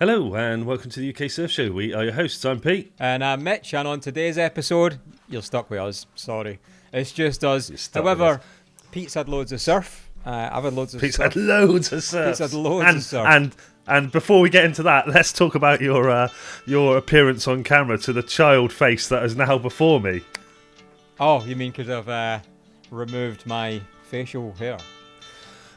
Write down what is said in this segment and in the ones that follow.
Hello and welcome to the UK Surf Show. We are your hosts. I'm Pete. And I'm Mitch, and on today's episode, you're stuck with us. Sorry. It's just us. You're stuck However, with us. Pete's had loads of surf. I've had loads of Pete's surf. had loads of surf. Pete's had loads of surf. And before we get into that, let's talk about your appearance on camera to the child face that is now before me. Oh, you mean because I've removed my facial hair?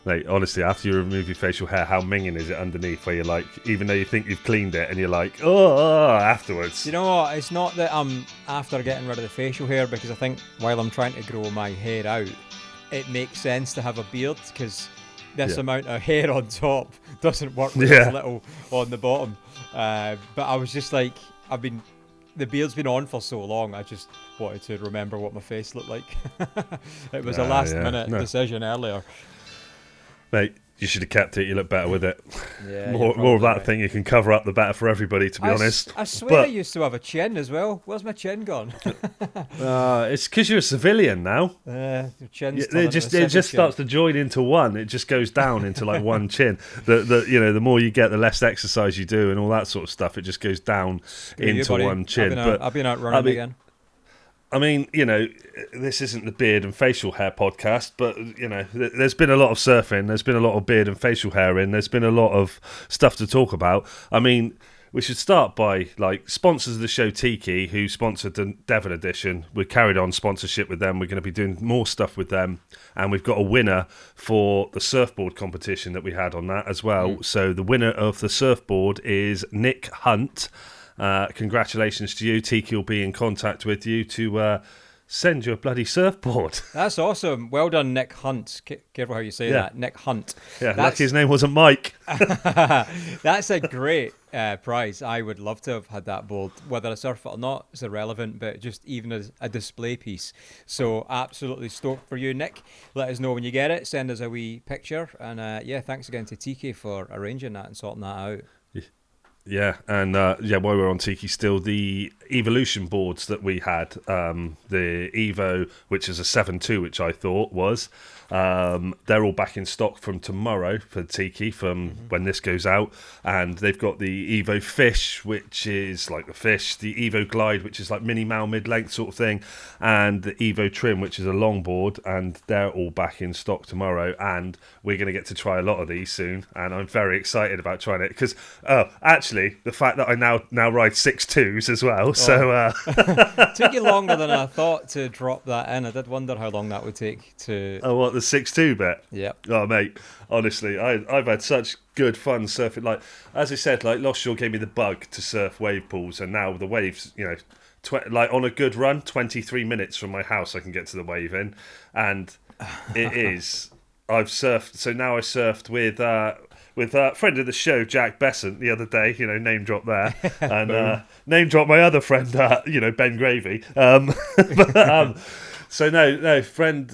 Mate, honestly, after you remove your facial hair, how minging is it underneath where you're like, even though you think you've cleaned it and you're like, oh, afterwards. You know what? It's not that I'm after getting rid of the facial hair, because I think while I'm trying to grow my hair out, it makes sense to have a beard, because this amount of hair on top doesn't work with this little on the bottom. But I was just like, the beard's been on for so long, I just wanted to remember what my face looked like. It was a last minute decision earlier. Mate, you should have kept it. You look better with it. Yeah, more of that thing you can cover up, the better for everybody, to be honest. I swear I used to have a chin as well. Where's my chin gone? It's because you're a civilian now. Your chin's it just starts to join into one. It just goes down into like one chin. The more you get, the less exercise you do, and all that sort of stuff. It just goes down into one chin. I've been out running again. I mean, this isn't the beard and facial hair podcast, but, there's been a lot of surfing. There's been a lot of beard and facial hair in. There's been a lot of stuff to talk about. I mean, we should start by, sponsors of the show, Tiki, who sponsored the Devon edition. We carried on sponsorship with them. We're going to be doing more stuff with them. And we've got a winner for the surfboard competition that we had on that as well. So the winner of the surfboard is Nick Hunt. Congratulations to you. Tiki will be in contact with you to send you a bloody surfboard. That's awesome. Well done, Nick Hunt. Careful how you say that. Nick Hunt. Yeah, lucky his name wasn't Mike. That's a great prize. I would love to have had that board. Whether I surf it or not is irrelevant, but just even as a display piece. So absolutely stoked for you, Nick. Let us know when you get it. Send us a wee picture. And thanks again to Tiki for arranging that and sorting that out. Yeah, and while we're on Tiki still, the Evolution boards that we had, the Evo, which is a 7.2, which I thought was, they're all back in stock from tomorrow for Tiki, from when this goes out. And they've got the Evo Fish, which is like the fish, the Evo Glide, which is like mini Mal mid-length sort of thing, and the Evo Trim, which is a longboard, and they're all back in stock tomorrow. And we're going to get to try a lot of these soon, and I'm very excited about trying it, because, actually, the fact that I now ride 6.2s as well, so... Took you longer than I thought to drop that in. I did wonder how long that would take to... Oh, what, the 6.2 bit? Yep. Oh, mate, honestly, I've had such good fun surfing. Like, as I said, Lost Shore gave me the bug to surf wave pools, and now the waves, on a good run, 23 minutes from my house I can get to the wave in, and it is... I've surfed, so now I surfed with a friend of the show, Jack Besant, the other day, name drop there, and name drop my other friend, Ben Gravy. So friend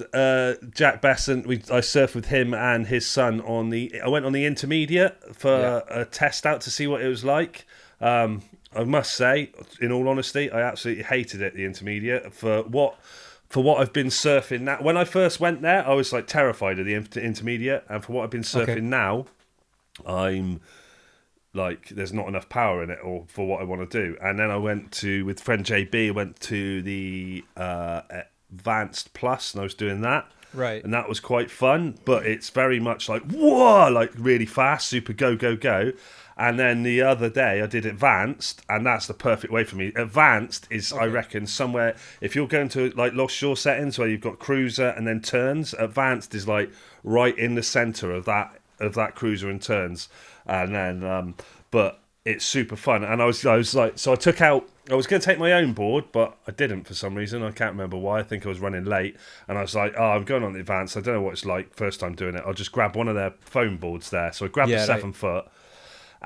Jack Besant, I surfed with him and his son I went on the intermediate for a test out to see what it was like. I must say, in all honesty, I absolutely hated it, the intermediate, for what I've been surfing now. When I first went there, I was terrified of the intermediate, and for what I've been surfing now, I'm like, there's not enough power in it, or for what I want to do. And then I went with friend JB, I went to the Advanced Plus, and I was doing that. Right. And that was quite fun, but it's very much like, whoa, like really fast, super go, go, go. And then the other day I did Advanced, and that's the perfect way for me. Advanced is, I reckon, somewhere, if you're going to Lost Shore settings where you've got cruiser and then turns, Advanced is right in the centre of that cruiser and turns. And then, but it's super fun. And I was like, so I was going to take my own board, but I didn't for some reason. I can't remember why. I think I was running late. And I was like, I'm going on the Advanced. I don't know what it's like first time doing it. I'll just grab one of their foam boards there. So I grabbed the 7 foot.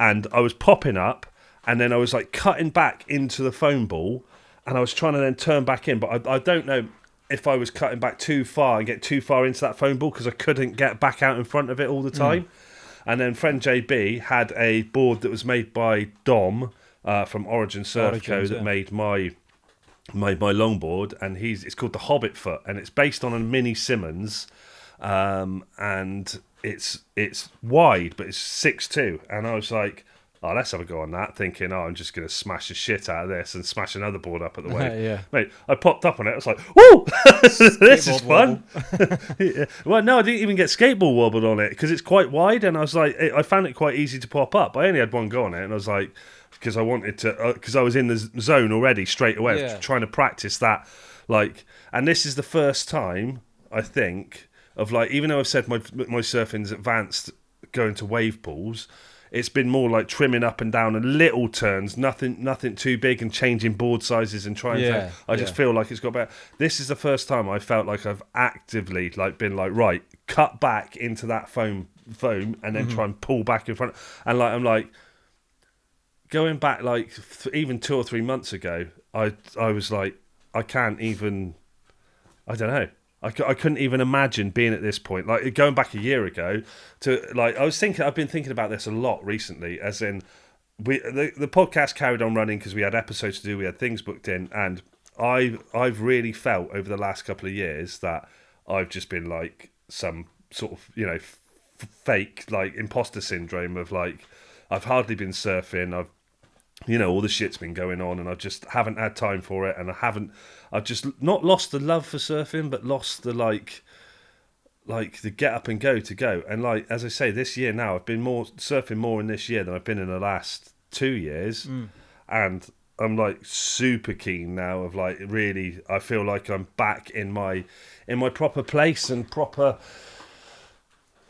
And I was popping up, and then I was cutting back into the foam ball, and I was trying to then turn back in, but I don't know if I was cutting back too far and get too far into that foam ball, because I couldn't get back out in front of it all the time. And then friend JB had a board that was made by Dom from Origin Surf Co. that made my longboard, and it's called the Hobbit Foot, and it's based on a mini Simmons, and it's wide, but it's 6'2", and I was like, oh, let's have a go on that, thinking, oh, I'm just going to smash the shit out of this and smash another board up at the wave. Yeah. Mate, I popped up on it. I was like, woo, this is fun. Yeah. Well, no, I didn't even get skateboard wobbled on it because it's quite wide, and I was like, I found it quite easy to pop up. I only had one go on it, and I was like, because I wanted to, because I was in the zone already straight away, trying to practice that, like, and this is the first time, I think, of like, even though I've said my surfing's advanced going to wave pools, it's been more like trimming up and down and little turns, nothing too big, and changing board sizes and trying to. I just feel like it's got better. This is the first time I felt like I've actively like been like, right, cut back into that foam, and then try and pull back in front. And like I'm like going back like even 2 or 3 months ago, I was like, I can't even. I don't know. I couldn't even imagine being at this point. Like going back a year ago to like, I've been thinking about this a lot recently, as in the podcast carried on running because we had episodes to do, we had things booked in, and I've really felt over the last couple of years that I've just been like some sort of, you know, fake like imposter syndrome of like, I've hardly been surfing, all the shit's been going on, and I just haven't had time for it, and I've just not lost the love for surfing, but lost the like the get up and go to go. And like, as I say, this year now, I've been surfing more in this year than I've been in the last 2 years. And I'm like super keen now of like, really, I feel like I'm back in my proper place and proper,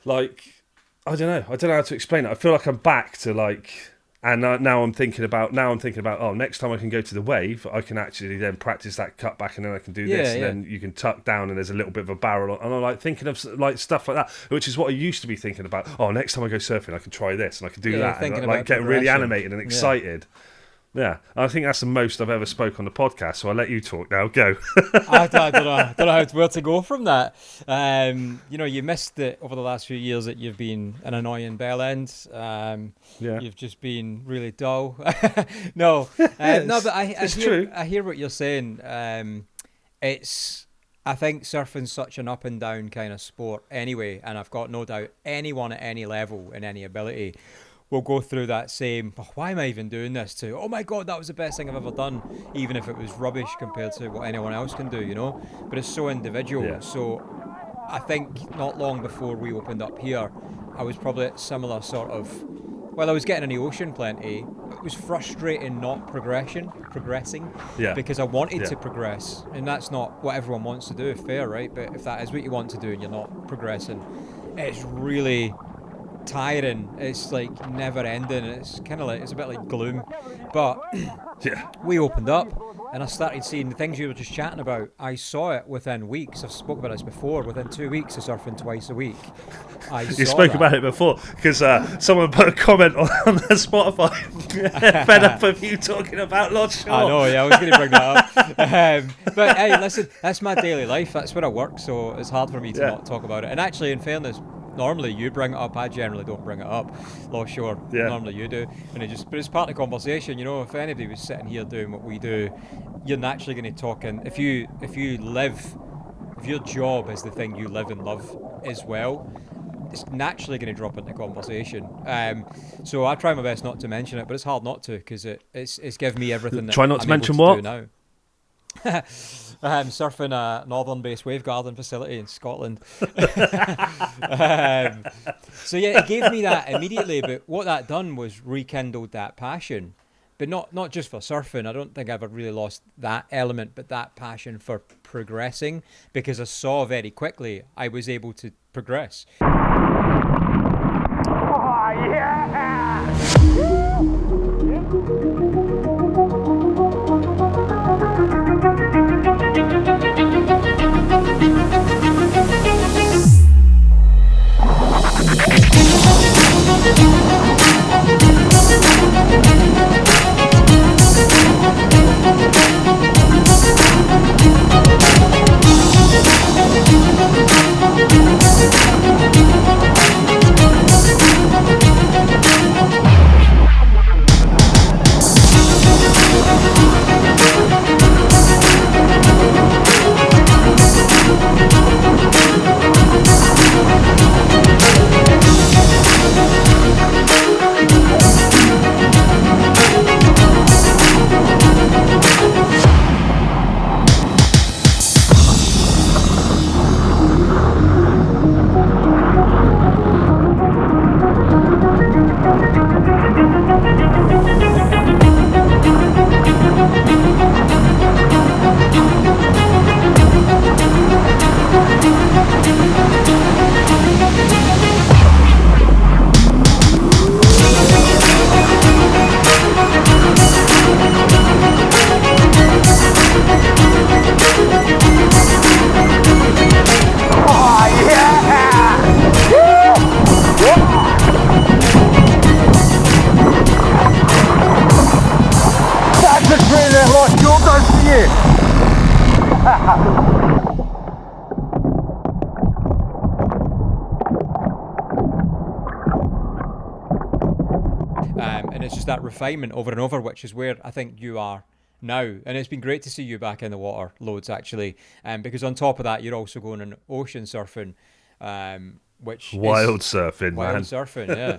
like, I don't know how to explain it. I feel like I'm back to like, and now I'm thinking about, oh, next time I can go to the wave, I can actually then practice that cut back, and then I can do this, and then you can tuck down, and there's a little bit of a barrel, and I'm like thinking of like stuff like that, which is what I used to be thinking about. Oh, next time I go surfing, I can try this, and I can do that, and like getting really animated and excited. Yeah, I think that's the most I've ever spoke on the podcast, so I'll let you talk now. Go. I don't know where to go from that. You missed it over the last few years that you've been an annoying bell end. You've just been really dull. No, but I hear what you're saying. I think surfing's such an up and down kind of sport anyway, and I've got no doubt anyone at any level and any ability will go through that same, why am I even doing this, to, oh my God, that was the best thing I've ever done, even if it was rubbish compared to what anyone else can do, But it's so individual. Yeah. So I think not long before we opened up here, I was probably at similar sort of, I was getting in the ocean plenty. It was frustrating not progressing, because I wanted to progress, and that's not what everyone wants to do, fair, right? But if that is what you want to do and you're not progressing, it's really tiring. It's like never ending. It's kind of like, it's a bit like gloom. But we opened up, and I started seeing the things you were just chatting about. I saw it within weeks. I've spoken about this before. Within 2 weeks of surfing twice a week, you spoke about it before because someone put a comment on the Spotify fed up of you talking about Lodge Shore. I know, I was going to bring that up. But hey, listen, that's my daily life. That's where I work, so it's hard for me to not talk about it. And actually, in fairness, normally you bring it up. I generally don't bring it up. Lost Shore, normally you do. But it's part of the conversation. If anybody was sitting here doing what we do, you're naturally going to talk. And if your job is the thing you live and love as well, it's naturally going to drop into conversation. So I try my best not to mention it, but it's hard not to, because it's given me everything that try not I'm to mention able what to do now. Surfing a northern-based wave garden facility in Scotland. So it gave me that immediately, but what that done was rekindled that passion. But not just for surfing. I don't think I've ever really lost that element, but that passion for progressing, because I saw very quickly I was able to progress. Oh, yeah! refinement over and over, which is where I think you are now. And it's been great to see you back in the water loads, actually. Because on top of that, you're also going on ocean surfing, which Wild is surfing, wild man. surfing, yeah.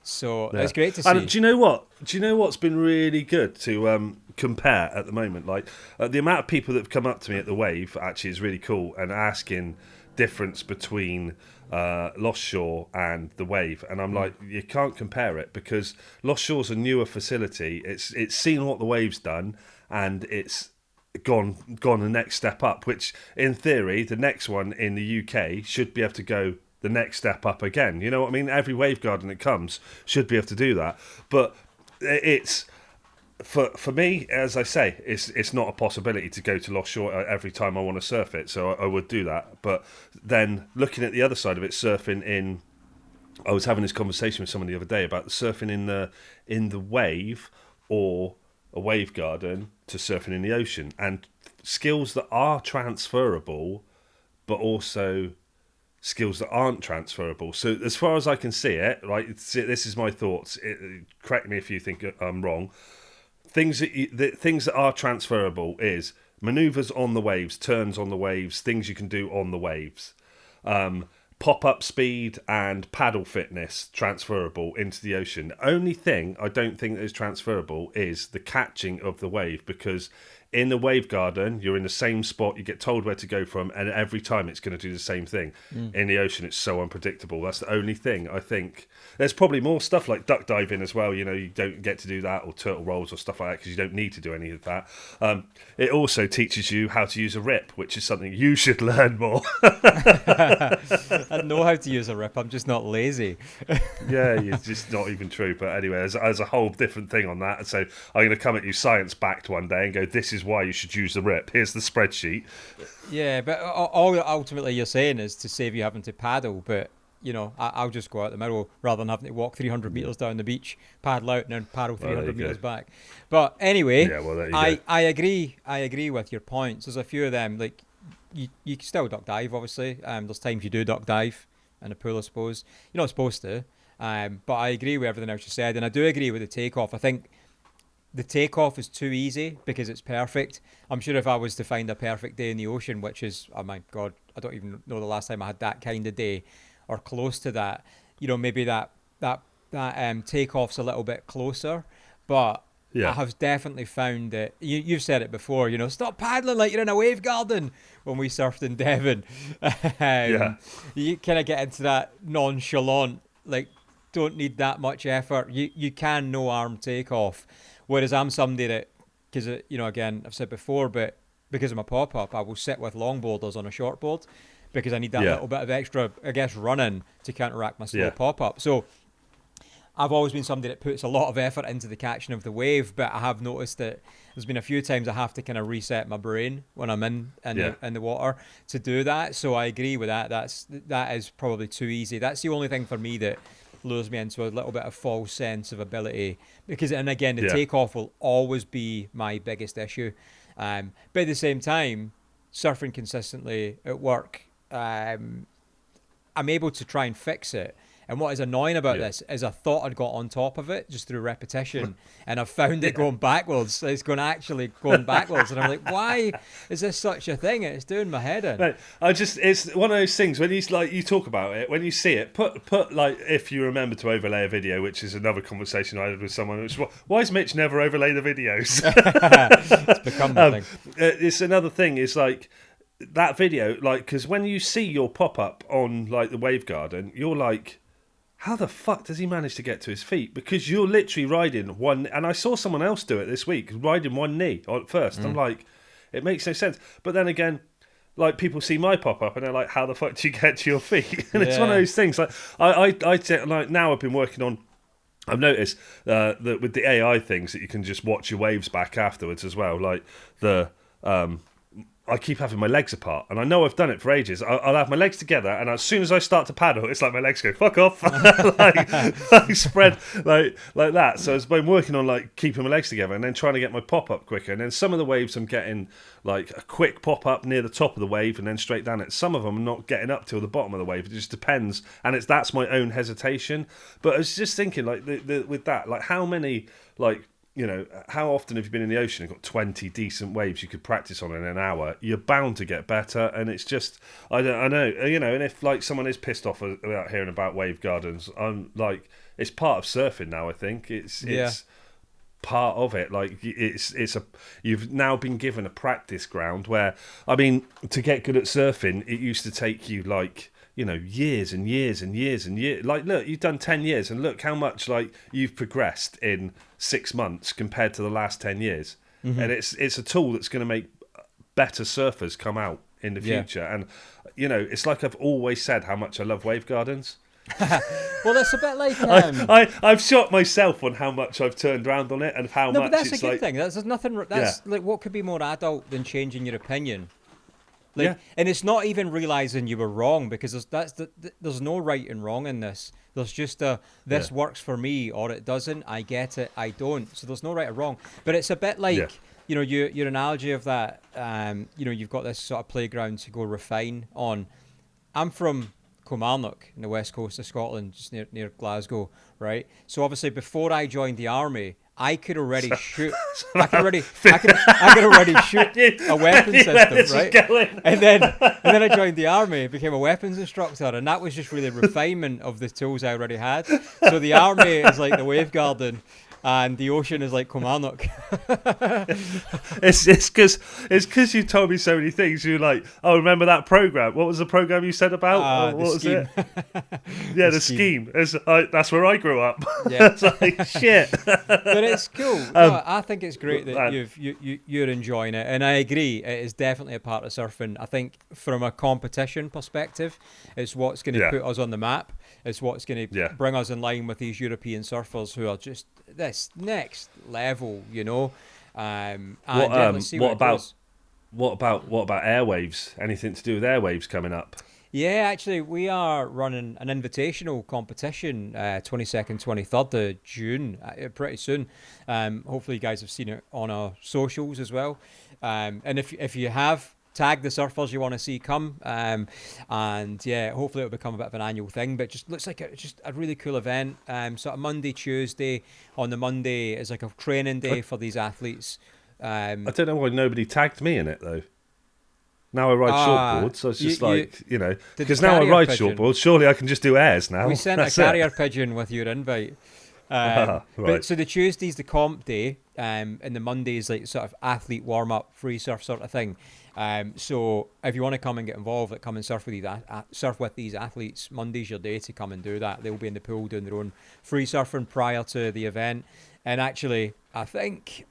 So Yeah. it's great to see. And do you know what? Do you know what's been really good to compare at the moment? Like the amount of people that have come up to me at the wave actually is really cool and asking difference between Lost Shore and the wave, and I'm like, you can't compare it because Lost Shore's a newer facility. It's seen what the wave's done, and it's gone the next step up. Which, in theory, the next one in the UK should be able to go the next step up again. You know what I mean? Every wave garden that comes should be able to do that. But it's for me, as I say, it's not a possibility to go to Lost Shore every time I want to surf it. So I would do that. But then looking at the other side of it, surfing in, I was having this conversation with someone the other day about surfing in the wave or a wave garden to surfing in the ocean, and skills that are transferable, but also skills that aren't transferable. So as far as I can see it, right, this is my thoughts. Correct me if you think I'm wrong. Things that are transferable is maneuvers on the waves, turns on the waves, things you can do on the waves. Pop-up speed and paddle fitness transferable into the ocean. The only thing I don't think that is transferable is the catching of the wave, because in the wave garden, you're in the same spot, you get told where to go from, and every time it's going to do the same thing. In the ocean, it's so unpredictable. That's the only thing I think. There's probably more stuff like duck diving as well. You know, you don't get to do that, or turtle rolls or stuff like that, because you don't need to do any of that. It also teaches you how to use a rip, which is something you should learn more. I know how to use a rip, I'm just not lazy. Yeah, it's just not even true. But anyway, as a whole different thing on that. So I'm going to come at you science-backed one day and go, this is why you should use the rip. Here's the spreadsheet. Yeah, but all ultimately you're saying is to save you having to paddle, but you know, I'll just go out the middle rather than having to walk 300 metres down the beach, paddle out and then paddle 300 metres back. But anyway, Yeah, well, there you go. I agree with your points. There's a few of them, like you can still duck dive, obviously. There's times you do duck dive in a pool, I suppose. You're not supposed to. But I agree with everything else you said, and I do agree with the takeoff. I think the takeoff is too easy because it's perfect. I'm sure if I was to find a perfect day in the ocean, which is, oh my God, I don't even know the last time I had that kind of day or close to that, you know, maybe that takeoff's a little bit closer. But Yeah. I have definitely found that, you've said it before, you know, stop paddling like you're in a wave garden when we surfed in Devon. Yeah. You kind of get into that nonchalant, like, don't need that much effort. You can no arm takeoff. Whereas I'm somebody that, because, you know, again, I've said before, but because I'm a pop-up, I will sit with longboarders on a shortboard because I need that little bit of extra, I guess, running to counteract my slow pop-up. So I've always been somebody that puts a lot of effort into the catching of the wave, but I have noticed that there's been a few times I have to kind of reset my brain when I'm in the water to do that. So I agree with that. That is probably too easy. That's the only thing for me that lures me into a little bit of false sense of ability, because, and again, the takeoff will always be my biggest issue. But at the same time, surfing consistently at work, I'm able to try and fix it. And what is annoying about this is I thought I'd got on top of it just through repetition, and I've found it going backwards. It's actually going backwards, and I'm like, why is this such a thing? It's doing my head in. No, it's one of those things when you talk about it, when you see it, put like, if you remember to overlay a video, which is another conversation I had with someone, which, why does Mitch never overlay the videos? It's become the thing. It's another thing, is like that video, like, because when you see your pop-up on like the wave garden, you're like, how the fuck does he manage to get to his feet? Because you're literally riding one, and I saw someone else do it this week, riding one knee at first. I'm like, it makes no sense. But then again, like, people see my pop-up and they're like, how the fuck do you get to your feet? And it's one of those things. Like, I like, now I've been working on, I've noticed that with the AI things that you can just watch your waves back afterwards as well. Like, I keep having my legs apart, and I know I've done it for ages. I'll have my legs together, and as soon as I start to paddle, it's like my legs go fuck off, like spread like that. So I've been working on like keeping my legs together, and then trying to get my pop up quicker. And then some of the waves I'm getting like a quick pop up near the top of the wave, and then straight down it. Some of them I'm not getting up till the bottom of the wave. It just depends, and that's my own hesitation. But I was just thinking like with that, like how many like. You know, how often have you been in the ocean and got 20 decent waves you could practice on in an hour? You're bound to get better, and it's just, I know, you know, and if like someone is pissed off about hearing about wave gardens, I'm like, it's part of surfing now. I think it's part of it. Like you've now been given a practice ground where, I mean, to get good at surfing, it used to take you like, you know, years and years and years and years. Like, look, you've done 10 years, and look how much like you've progressed in 6 months compared to the last 10 years. And it's a tool that's going to make better surfers come out in the future. And you know, it's like I've always said how much I love wave gardens. Well, that's a bit like I've shot myself on how much I've turned around on it and how much. But that's it's a good like, thing. There's nothing. That's like, what could be more adult than changing your opinion? Like, and it's not even realizing you were wrong, because there's no right and wrong in this. There's just this works for me, or it doesn't. I get it, I don't. So there's no right or wrong. But it's a bit like, you know, your analogy of that. You know, you've got this sort of playground to go refine on. I'm from Kilmarnock in the west coast of Scotland, just near Glasgow, right? So obviously before I joined the army, I could already shoot. I could already shoot a weapon system, right? And then I joined the army, became a weapons instructor, and that was just really refinement of the tools I already had. So the army is like the wave garden, and the ocean is like Kilmarnock. It's because you told me so many things. You're like, oh, remember that program? What was the program you said about? What was it? Yeah, the scheme. That's where I grew up. Yeah, it's like shit. But it's cool. No, I think it's great that you're enjoying it, and I agree. It is definitely a part of surfing. I think from a competition perspective, it's what's going to put us on the map. It's what's going to bring us in line with these European surfers who are just this next level, you know. What about airwaves? Anything to do with airwaves coming up? Yeah, actually, we are running an invitational competition, 22nd, 23rd of June, pretty soon. Hopefully, you guys have seen it on our socials as well. And if you have, tag the surfers you want to see come, and yeah, hopefully it'll become a bit of an annual thing. But just looks like just a really cool event. Sort of Monday, Tuesday. On the Monday is like a training day for these athletes. I don't know why nobody tagged me in it though. Now I ride shortboards, so it's just you know, because now I ride shortboards. Surely I can just do airs now. We sent a carrier pigeon with your invite. Right. But so the Tuesday's the comp day, and the Monday's like sort of athlete warm up, free surf sort of thing. So if you want to come and get involved, like come and surf with these athletes, Monday's your day to come and do that. They'll be in the pool doing their own free surfing prior to the event. And actually, I think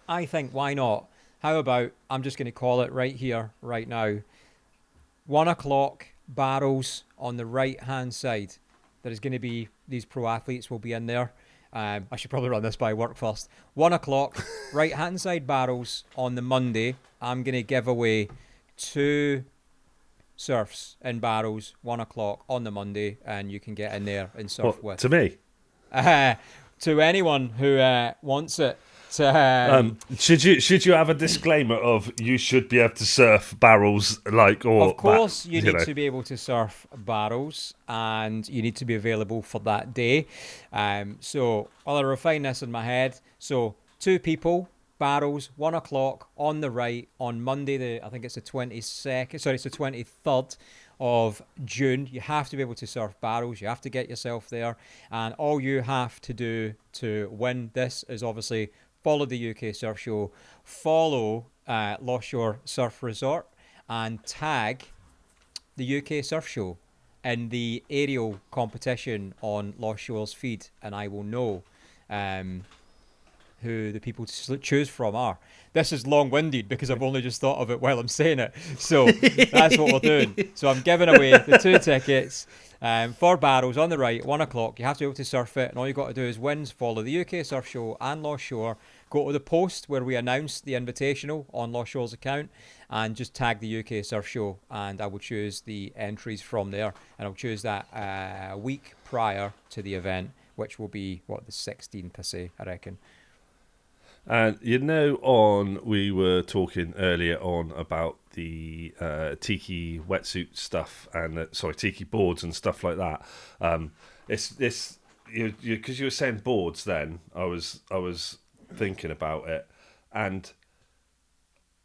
why not? How about, I'm just going to call it right here, right now, 1 o'clock, barrels on the right-hand side. There is going to be, these pro athletes will be in there. I should probably run this by work first. 1 o'clock, right-hand side barrels on the Monday. I'm going to give away 2 surfs in barrels, 1 o'clock on the Monday, and you can get in there and surf with. To me? To anyone who wants it. Should you have a disclaimer of you should be able to surf barrels, like, or of course you need to be able to surf barrels, and you need to be available for that day. So I'll refine this in my head. So 2 people, barrels, 1 o'clock on the right on Monday. I think it's the 22nd. Sorry, it's the 23rd of June. You have to be able to surf barrels. You have to get yourself there, and all you have to do to win this is obviously follow the UK Surf Show, follow Lost Shore Surf Resort, and tag the UK Surf Show in the aerial competition on Lost Shore's feed, and I will know who the people to choose from are. This is long-winded because I've only just thought of it while I'm saying it. So that's what we're doing. So I'm giving away the 2 tickets for Barrows on the right at 1 o'clock. You have to be able to surf it, and all you've got to do is follow the UK Surf Show and Lost Shore. Go to the post where we announce the Invitational on Lost Shore's account and just tag the UK Surf Show, and I will choose the entries from there. And I'll choose that a week prior to the event, which will be, the 16th, I say, I reckon. And we were talking earlier on about the tiki wetsuit stuff and tiki boards and stuff like that. It's this because you were saying boards. Then I was thinking about it, and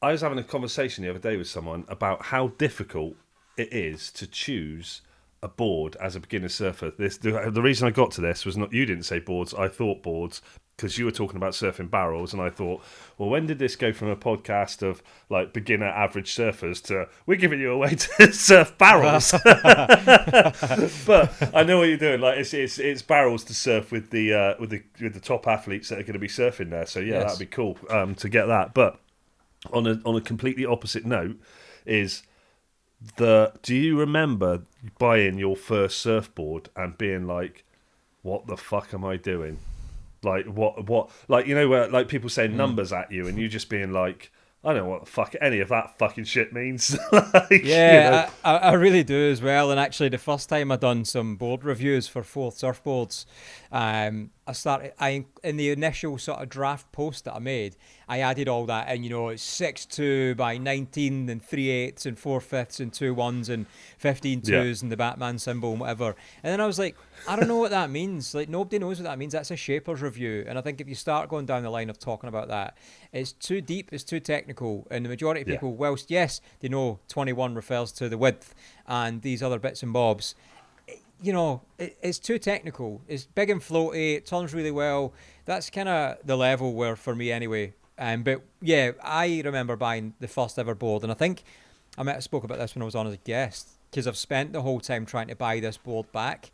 I was having a conversation the other day with someone about how difficult it is to choose a board as a beginner surfer. The reason I got to this was not you didn't say boards, I thought boards, because you were talking about surfing barrels, and I thought, well, when did this go from a podcast of like beginner average surfers to we're giving you a way to surf barrels? But I know what you're doing. Like it's barrels to surf with the top athletes that are going to be surfing there. So yeah, that'd be cool to get that. But on a completely opposite note is do you remember buying your first surfboard and being like, what the fuck am I doing? Like what like where like people saying numbers at you and you just being like, I don't know what the fuck any of that fucking shit means. I really do as well. And actually the first time I done some board reviews for Fourth Surfboards, in the initial sort of draft post that I made, I added all that in, it's 6'2" by 19 and 3/8 and 4/5 and 2 1s and 15 2s and the Batman symbol and whatever. And then I was like, I don't know what that means. Like, nobody knows what that means. That's a shaper's review. And I think if you start going down the line of talking about that, it's too deep, it's too technical. And the majority of people, whilst, yes, they know 21 refers to the width and these other bits and bobs, it's too technical. It's big and floaty. It turns really well. That's kind of the level where, for me anyway. But yeah, I remember buying the first ever board, and I think I might have spoke about this when I was on as a guest, because I've spent the whole time trying to buy this board back.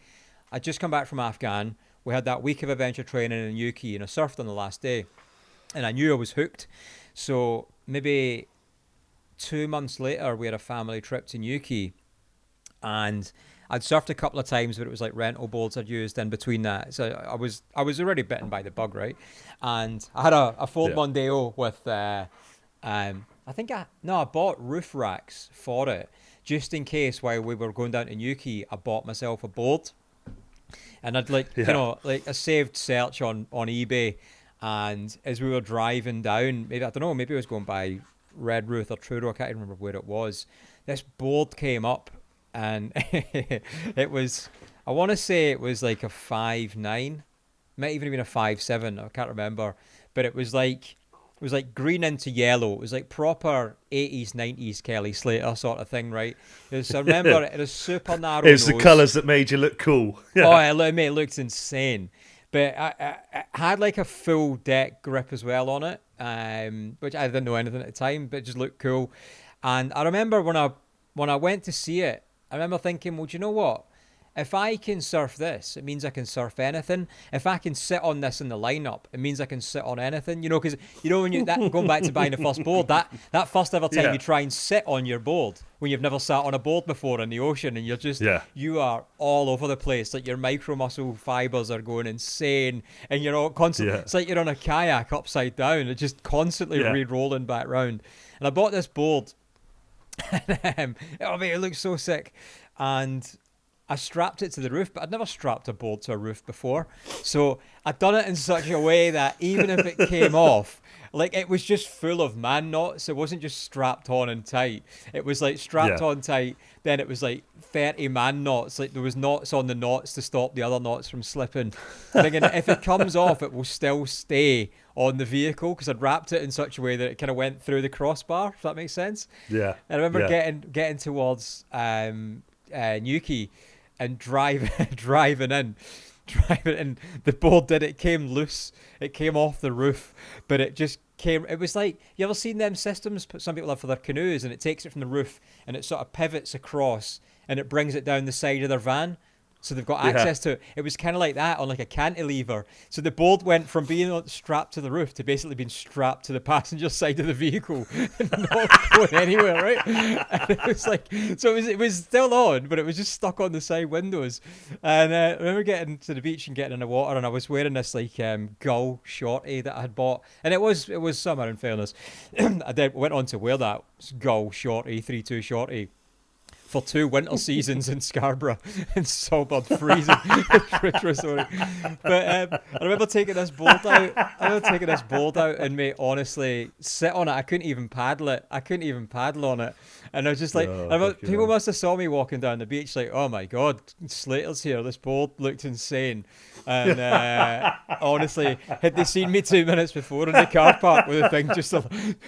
I'd just come back from Afghan. We had that week of adventure training in Yuki, and I surfed on the last day, and I knew I was hooked. So maybe 2 months later, we had a family trip to Yuki, and I'd surfed a couple of times, but it was like rental boards I'd used in between that. So I was already bitten by the bug, right? And I had a Ford Mondeo with, I bought roof racks for it, just in case while we were going down to Yuki, I bought myself a board. And I'd a saved search on eBay. And as we were driving down, maybe I was going by Redruth or Truro, I can't even remember where it was. This board came up. And it was, I want to say it was like a 5'9", might even have been a 5'7", I can't remember. But it was like green into yellow. It was like proper 80s, 90s Kelly Slater sort of thing, right? I remember it was super narrow. It's the colours that made you look cool. Yeah. Oh, it looked insane. But I had like a full deck grip as well on it, which I didn't know anything at the time, but it just looked cool. And I remember when I went to see it, I remember thinking, well, do you know what? If I can surf this, it means I can surf anything. If I can sit on this in the lineup, it means I can sit on anything. Because when going back to buying the first board, that first ever time you try and sit on your board when you've never sat on a board before in the ocean, and you're just you are all over the place. Like your micro muscle fibers are going insane, and you're all constantly. It's like you're on a kayak upside down. It's just constantly re-rolling back round. And I bought this board. It looks so sick, and I strapped it to the roof, but I'd never strapped a board to a roof before, so I'd done it in such a way that even if it came off, like it was just full of man knots. It wasn't just strapped on and tight. It was like strapped on tight, then it was like 30 man knots. Like there was knots on the knots to stop the other knots from slipping. Thinking if it comes off, it will still stay on the vehicle, because I'd wrapped it in such a way that it kind of went through the crossbar, if that makes sense. And I remember getting towards Yuki and driving in. The board it came loose. It came off the roof, but it just came. It was like, you ever seen them systems some people have for their canoes, and it takes it from the roof and it sort of pivots across and it brings it down the side of their van. So they've got access to it. It was kind of like that on like a cantilever. So the board went from being strapped to the roof to basically being strapped to the passenger side of the vehicle and not going anywhere, right? And it was like, so it was still on, but it was just stuck on the side windows. And I remember getting to the beach and getting in the water, and I was wearing this like gull shorty that I had bought, and it was summer in fairness. I went on to wear that gull shorty, 3-2 shorty, for 2 winter seasons in Scarborough and Salford freezing. But I remember taking this board out. And mate, honestly, sit on it. I couldn't even paddle it. I couldn't even paddle on it. And I was just like, people must have saw me walking down the beach like, oh my God, Slater's here. This board looked insane. And honestly, had they seen me 2 minutes before in the car park with the thing just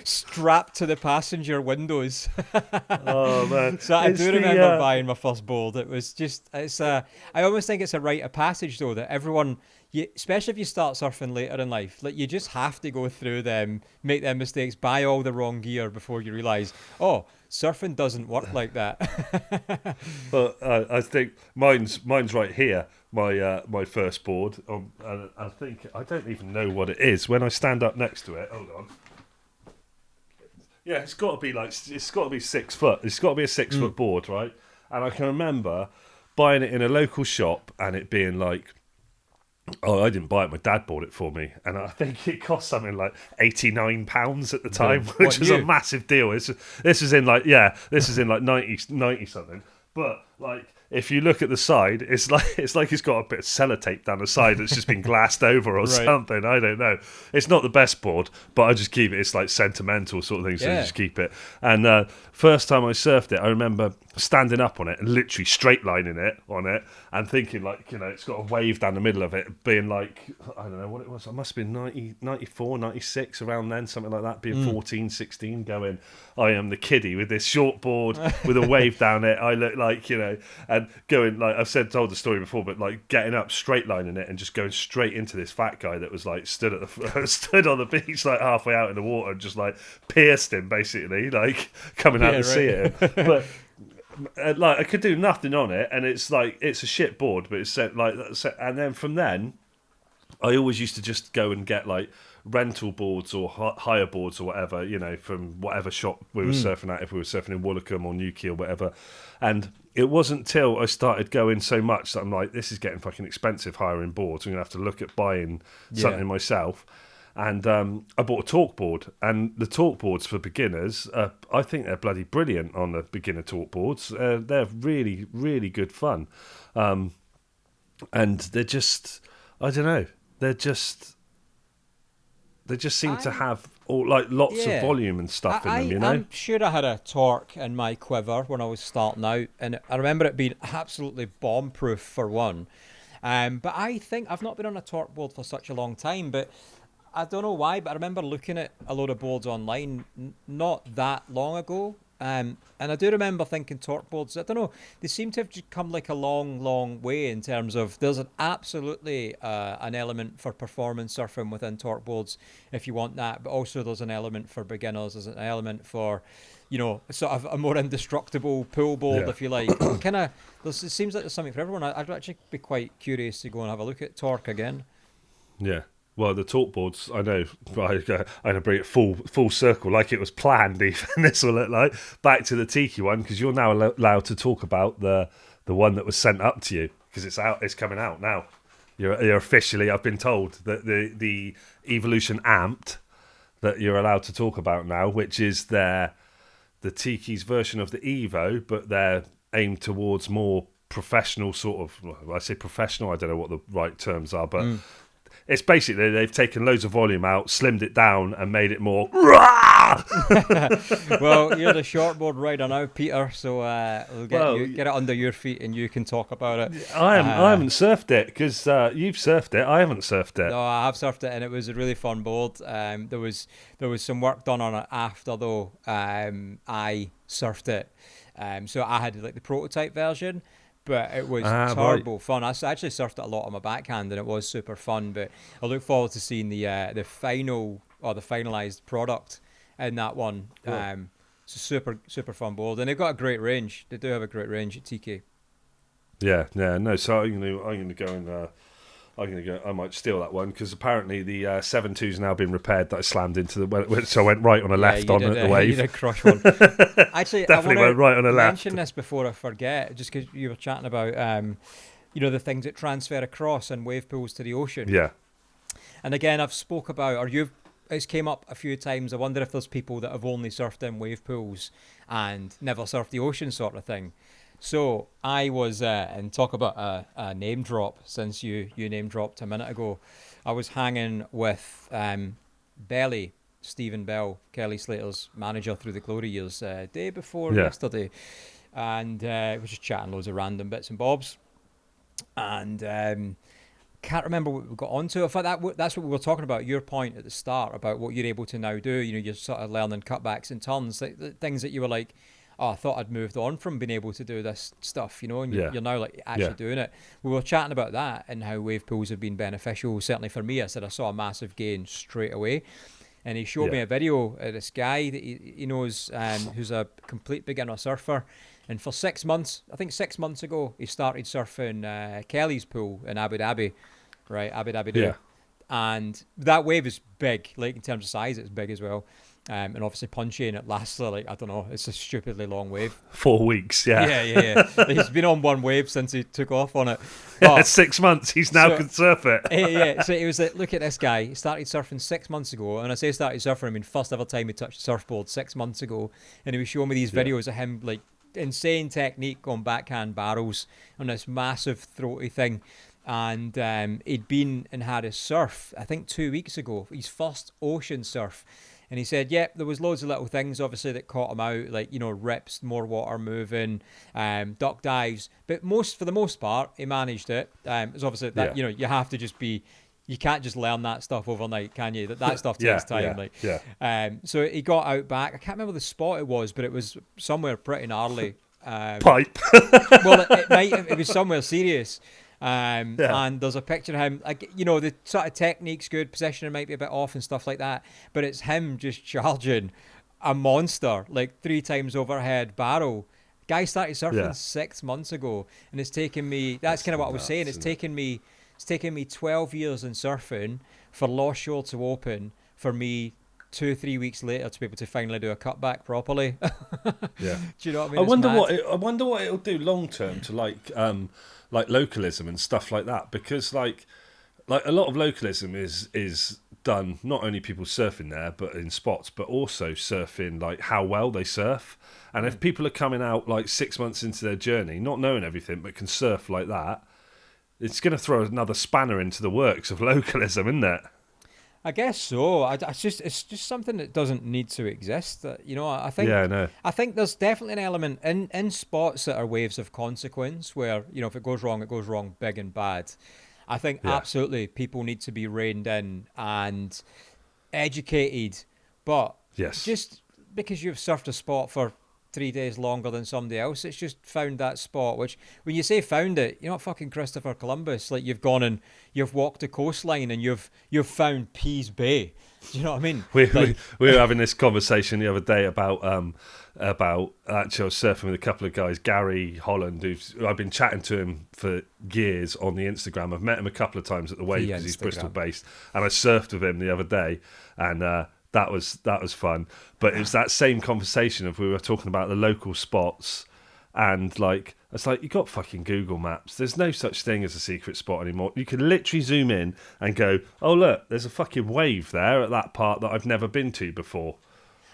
strapped to the passenger windows. Oh man! So I do remember buying my first board. It was just, I almost think it's a rite of passage though, that everyone, especially if you start surfing later in life, like you just have to go through them, make them mistakes, buy all the wrong gear before you realise, oh, surfing doesn't work like that. But I think mine's right here. My first board. And I think I don't even know what it is when I stand up next to it. Hold on. Yeah, it's got to be 6 foot. It's got to be a 6 foot board, right? And I can remember buying it in a local shop and it being like, oh, I didn't buy it. My dad bought it for me, and I think it cost something like £89 at the time, which was a massive deal. This is in like 90 something. But like, if you look at the side, it's like it's got a bit of sellotape down the side that's just been glassed over or something. I don't know. It's not the best board, but I just keep it. It's like sentimental sort of thing, so I just keep it. And first time I surfed it, I remember standing up on it and literally straight lining it on it and thinking like, it's got a wave down the middle of it, being like, I don't know what it was. I must have been 90, 94, 96 around then, something like that, being 14, 16, going, I am the kiddie with this short board with a wave down it. I look like, and going like, told the story before, but like getting up, straight lining it and just going straight into this fat guy that was like stood on the beach like halfway out in the water and just like pierced him basically, like coming out to see it. But like I could do nothing on it, and it's like it's a shit board, but it's set like that. And then from then, I always used to just go and get like rental boards or hire boards or whatever, from whatever shop we were surfing at, if we were surfing in Woolacombe or Newquay or whatever. And it wasn't till I started going so much that I'm like, this is getting fucking expensive hiring boards. I'm going to have to look at buying something myself. And I bought a talk board, and the talk boards for beginners, I think they're bloody brilliant on the beginner talk boards. They're really, really good fun. And they're just, I don't know, they just seem to have lots of volume and stuff in them, I'm sure I had a torque in my quiver when I was starting out, and I remember it being absolutely bomb-proof for one. But I think I've not been on a torque board for such a long time, but I don't know why, but I remember looking at a load of boards online not that long ago. And I do remember thinking torque boards, I don't know, they seem to have just come like a long, long way in terms of there's absolutely an element for performance surfing within torque boards if you want that, but also there's an element for beginners, there's an element for, sort of a more indestructible pool board, if you like. It seems like there's something for everyone. I'd actually be quite curious to go and have a look at torque again. Yeah. Well, the talk boards, I know, I'm going to bring it full circle, like it was planned even, this will look like, back to the Tiki one, because you're now allowed to talk about the one that was sent up to you, because it's coming out now. You're officially, I've been told, that the Evolution Amped, that you're allowed to talk about now, which is the Tiki's version of the Evo, but they're aimed towards more professional sort of, well, I say professional, I don't know what the right terms are, but... It's basically they've taken loads of volume out, slimmed it down, and made it more. Well, you're the shortboard rider now, Peter. So we'll get it under your feet, and you can talk about it. I haven't surfed it because you've surfed it. I haven't surfed it. No, I have surfed it, and it was a really fun board. There was some work done on it after though. I surfed it, so I had like the prototype version. But it was turbo fun. I actually surfed it a lot on my backhand, and it was super fun. But I look forward to seeing the final or the finalised product in that one. Yeah. It's a super fun board, and they've got a great range. They do have a great range at TK. Yeah, yeah, no. So I'm gonna go and I might steal that one because apparently the 7.2's now been repaired that I slammed into so I went right on a Yeah, left on the you wave. did crush one. Actually, Definitely I went want to right on a left. mention this before I forget, just because you were chatting about the things that transfer across and wave pools to the ocean. Yeah, And again, I've spoke about, it's came up a few times. I wonder if there's people that have only surfed in wave pools and never surfed the ocean, sort of thing. So I was, and talk about a name drop, since you name dropped a minute ago. I was hanging with Belly, Stephen Bell, Kelly Slater's manager through the glory years, day before yeah, yesterday, and we were just chatting loads of random bits and bobs, and can't remember what we got onto. In fact, that's what we were talking about. Your point at the start about what you're able to now do. You're sort of learning cutbacks and turns, like the things that you were like, oh, I thought I'd moved on from being able to do this stuff, and you're now like actually doing it. We were chatting about that and how wave pools have been beneficial. Certainly for me, I said I saw a massive gain straight away. And he showed me a video of this guy that he knows, who's a complete beginner surfer. And for 6 months, I think 6 months ago, he started surfing Kelly's pool in Abu Dhabi, right? Abu Dhabi. yeah. And that wave is big, like in terms of size, it's big as well. And obviously punchy, and it lasts like, I don't know, it's a stupidly long wave. 4 weeks, yeah. Yeah. He's been on one wave since he took off on it. But, 6 months, he's now can surf it. Yeah, so it was like, look at this guy. He started surfing 6 months ago. And I say started surfing, I mean, first ever time he touched a surfboard 6 months ago. And he was showing me these videos of him, like, insane technique on backhand barrels on this massive throaty thing. And he'd been and had his surf, I think 2 weeks ago, his first ocean surf. And he said, there was loads of little things, obviously, that caught him out, like, rips, more water moving, duck dives. But for the most part, he managed it. It's obviously that, you have to just be, you can't just learn that stuff overnight, can you? That stuff takes time. So he got out back. I can't remember the spot it was, but it was somewhere pretty gnarly. Pipe. Well, it was somewhere serious. And there's a picture of him, like, the sort of technique's good, positioning might be a bit off and stuff like that, but it's him just charging a monster, like 3 times overhead barrel. Guy started surfing 6 months ago, and it's taken me, that's kind of what I was saying, it's taken me 12 years in surfing for Lost Shore to open, for me 2-3 weeks later to be able to finally do a cutback properly. Yeah. Do you know what I mean? I wonder what it'll do long term to like localism and stuff like that, because like a lot of localism is done not only people surfing there but in spots, but also surfing like how well they surf. And if people are coming out like 6 months into their journey not knowing everything but can surf like that, it's going to throw another spanner into the works of localism, isn't it? I guess so. It's just something that doesn't need to exist. I think. Yeah, no. I think there's definitely an element in spots that are waves of consequence, where if it goes wrong big and bad. I think absolutely people need to be reined in and educated. But just because you've surfed a spot for 3 days longer than somebody else, it's just found that spot, which when you say found it, you're not fucking Christopher Columbus. Like, you've gone and you've walked the coastline and you've found Pease Bay. Do you know what I mean? We were having this conversation the other day about actually I was surfing with a couple of guys, Gary Holland, I've been chatting to him for years on the Instagram. I've met him a couple of times at the wave because he's Bristol based, and I surfed with him the other day, and that was fun. But it was that same conversation of, we were talking about the local spots, and like, it's like, you got fucking Google Maps. There's no such thing as a secret spot anymore. You can literally zoom in and go, oh look, there's a fucking wave there at that part that I've never been to before.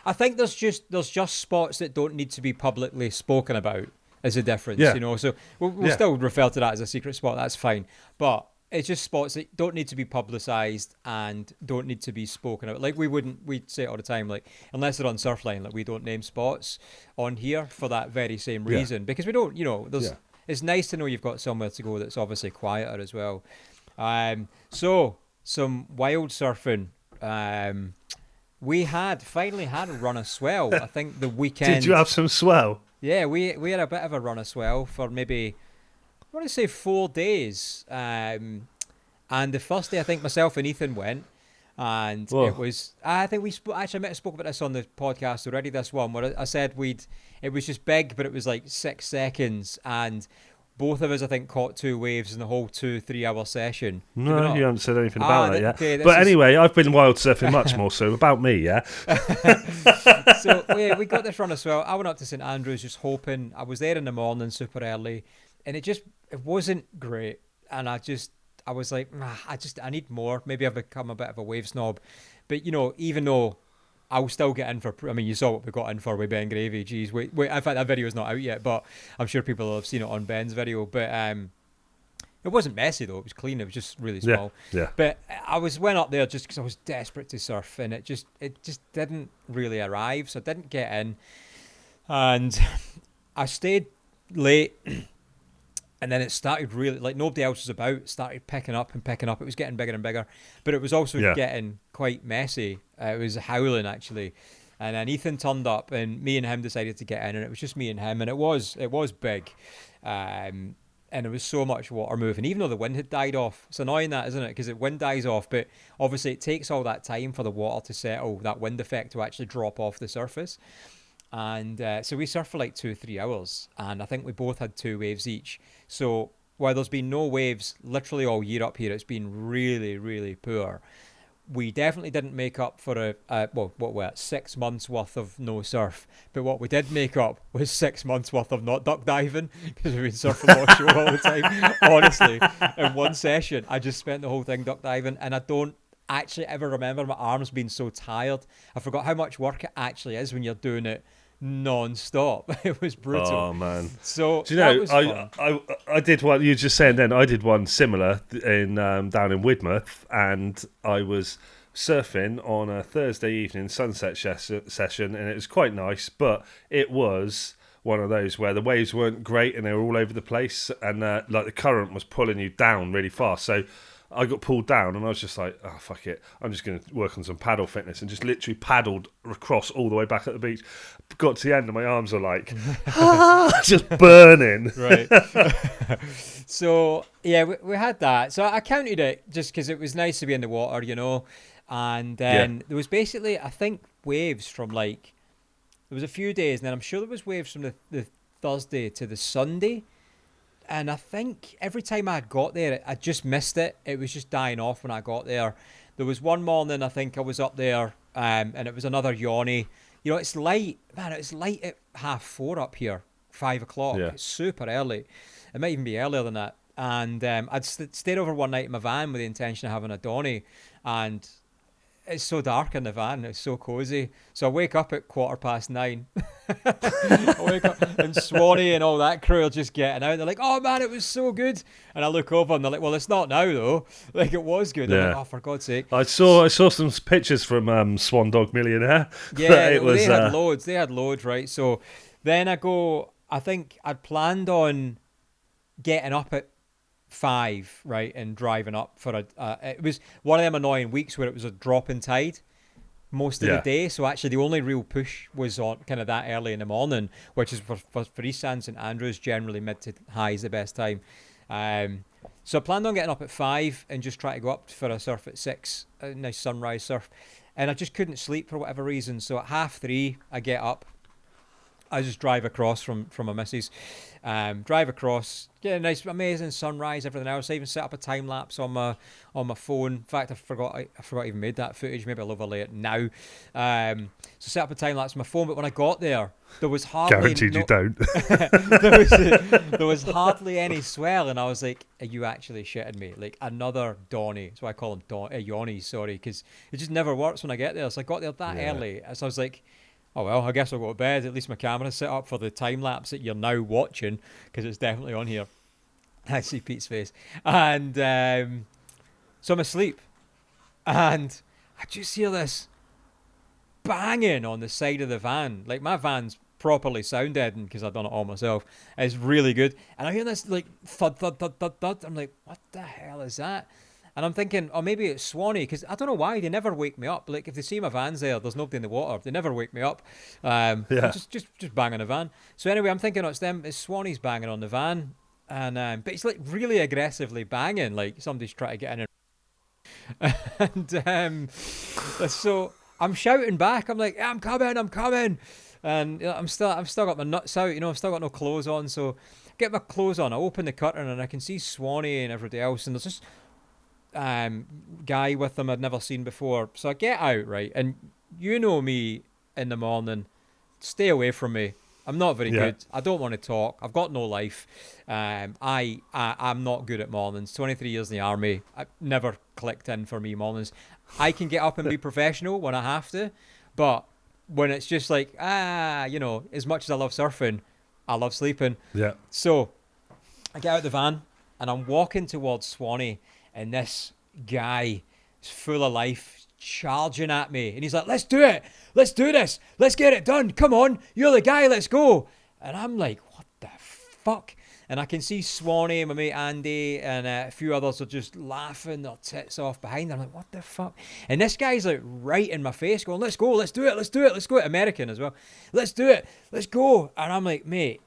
I think there's just spots that don't need to be publicly spoken about as a difference, So we'll still refer to that as a secret spot. That's fine, but it's just spots that don't need to be publicised and don't need to be spoken about. Like, we'd say it all the time, like, unless they're on Surfline, like, we don't name spots on here for that very same reason, because we don't, it's nice to know you've got somewhere to go that's obviously quieter as well. So some wild surfing. We finally had a run of swell. I think the weekend. Did you have some swell? Yeah, we had a bit of a run of swell for maybe, I want to say 4 days. And the first day, I think myself and Ethan went, and it was, I think I might have spoke about this on the podcast already, this one, where I said it was just big, but it was like 6 seconds, and both of us, I think, caught 2 waves in the whole 2-3 hour session. No, you haven't said anything about that yet. Okay, but anyway, I've been wild surfing much more, so about me, yeah? So yeah, we got this run as well. I went up to St Andrews just hoping. I was there in the morning super early, and it wasn't great. And I was like, I need more. Maybe I've become a bit of a wave snob. But, even though I'll still get in for, I mean, you saw what we got in for with Ben Gravy. Jeez, wait, in fact, that video's not out yet, but I'm sure people will have seen it on Ben's video. But it wasn't messy, though. It was clean. It was just really small. Yeah. But went up there just because I was desperate to surf, and it just didn't really arrive. So I didn't get in. And I stayed late. And then it started really, like nobody else was about, it started picking up. It was getting bigger and bigger. But it was also getting quite messy. It was howling, actually. And then Ethan turned up and me and him decided to get in. And it was just me and him. And it was big. And there was so much water moving, even though the wind had died off. It's annoying that, isn't it? Because the wind dies off. But obviously it takes all that time for the water to settle, that wind effect to actually drop off the surface. And so we surfed for like 2-3 hours, and I think we both had 2 waves each. So while there's been no waves literally all year up here, it's been really, really poor. We definitely didn't make up for 6 months worth of no surf. But what we did make up was 6 months worth of not duck diving, because we've been surfing offshore all the time. Honestly, in one session, I just spent the whole thing duck diving, and I don't actually ever remember my arms being so tired. I forgot how much work it actually is when you're doing it non-stop. It was brutal. Oh man! So do you know? I did one. You were just saying then. I did one similar in down in Widmouth, and I was surfing on a Thursday evening sunset session, and it was quite nice. But it was one of those where the waves weren't great and they were all over the place, and like the current was pulling you down really fast. So I got pulled down, and I was just like, oh, fuck it. I'm just going to work on some paddle fitness, and just literally paddled across all the way back at the beach. Got to the end, and my arms are like, just burning. Right. So, yeah, we had that. So I counted it just because it was nice to be in the water, And then there was basically, I think, waves from there was a few days, and then I'm sure there was waves from the Thursday to the Sunday. And I think every time I got there, I just missed it. It was just dying off when I got there. There was one morning, I think I was up there, and it was another yawny. It's light. Man, it's light at 4:30 up here, 5 o'clock. Yeah. It's super early. It might even be earlier than that. And I'd stayed over one night in my van with the intention of having a Donny. And it's so dark in the van. It's so cozy. So I wake up at 9:15. I wake up and Swanee and all that crew are just getting out. They're like, "Oh man, it was so good." And I look over and they're like, "Well, it's not now though. Like it was good." Yeah. I'm like, "Oh, for God's sake!" I saw some pictures from Swan Dog Millionaire. Yeah, they had loads. They had loads, right? So then I think I'd planned on getting up at 5, right, and driving up for it was one of them annoying weeks where it was a drop in tide most of the day. So actually the only real push was on kind of that early in the morning, which is for East St Andrews generally mid to high is the best time. So I planned on getting up at 5 and just try to go up for a surf at 6, a nice sunrise surf, and I just couldn't sleep for whatever reason. So at 3:30 I get up. I just drive across from my missus, drive across, get a nice, amazing sunrise, everything else. I even set up a time lapse on my phone. In fact, I forgot I even made that footage. Maybe I'll overlay it now. So set up a time lapse on my phone. But when I got there was hardly guaranteed you don't. there was hardly any swell, and I was like, "Are you actually shitting me? Like another Donny?" So I call them Yawnies, sorry, because it just never works when I get there. So I got there that early, so I was like, oh well, I guess I'll go to bed. At least my camera's set up for the time lapse that you're now watching, because it's definitely on here. I see Pete's face. And so I'm asleep. And I just hear this banging on the side of the van. Like my van's properly sound deadened because I've done it all myself. It's really good. And I hear this like thud, thud, thud, thud, thud. I'm like, what the hell is that? And I'm thinking, oh, maybe it's Swanee, because I don't know why they never wake me up. Like if they see my van's there's nobody in the water. They never wake me up. Just bang on the van. So anyway, I'm thinking, it's them. It's Swanee's banging on the van, and but it's like really aggressively banging, like somebody's trying to get in. And so I'm shouting back. I'm like, I'm coming. And I've still got my nuts out. I've still got no clothes on. So get my clothes on. I open the curtain and I can see Swanee and everybody else, and there's this guy with them I'd never seen before. So I get out, right, and you know me in the morning. Stay away from me. I'm not very good. I don't want to talk. I've got no life. I'm not good at mornings. 23 years in the army. I never clicked in for me mornings. I can get up and be professional when I have to, but when it's just like, as much as I love surfing, I love sleeping. Yeah. So I get out the van and I'm walking towards Swanee, and this guy is full of life, charging at me, and he's like, let's do it, let's do this, let's get it done, come on, you're the guy, let's go. And I'm like, what the fuck? And I can see Swanee, my mate Andy, and a few others are just laughing their tits off behind. I'm like, what the fuck? And this guy's like right in my face going, let's go, let's do it, let's do it, let's go. American as well. Let's do it, let's go. And I'm like, mate,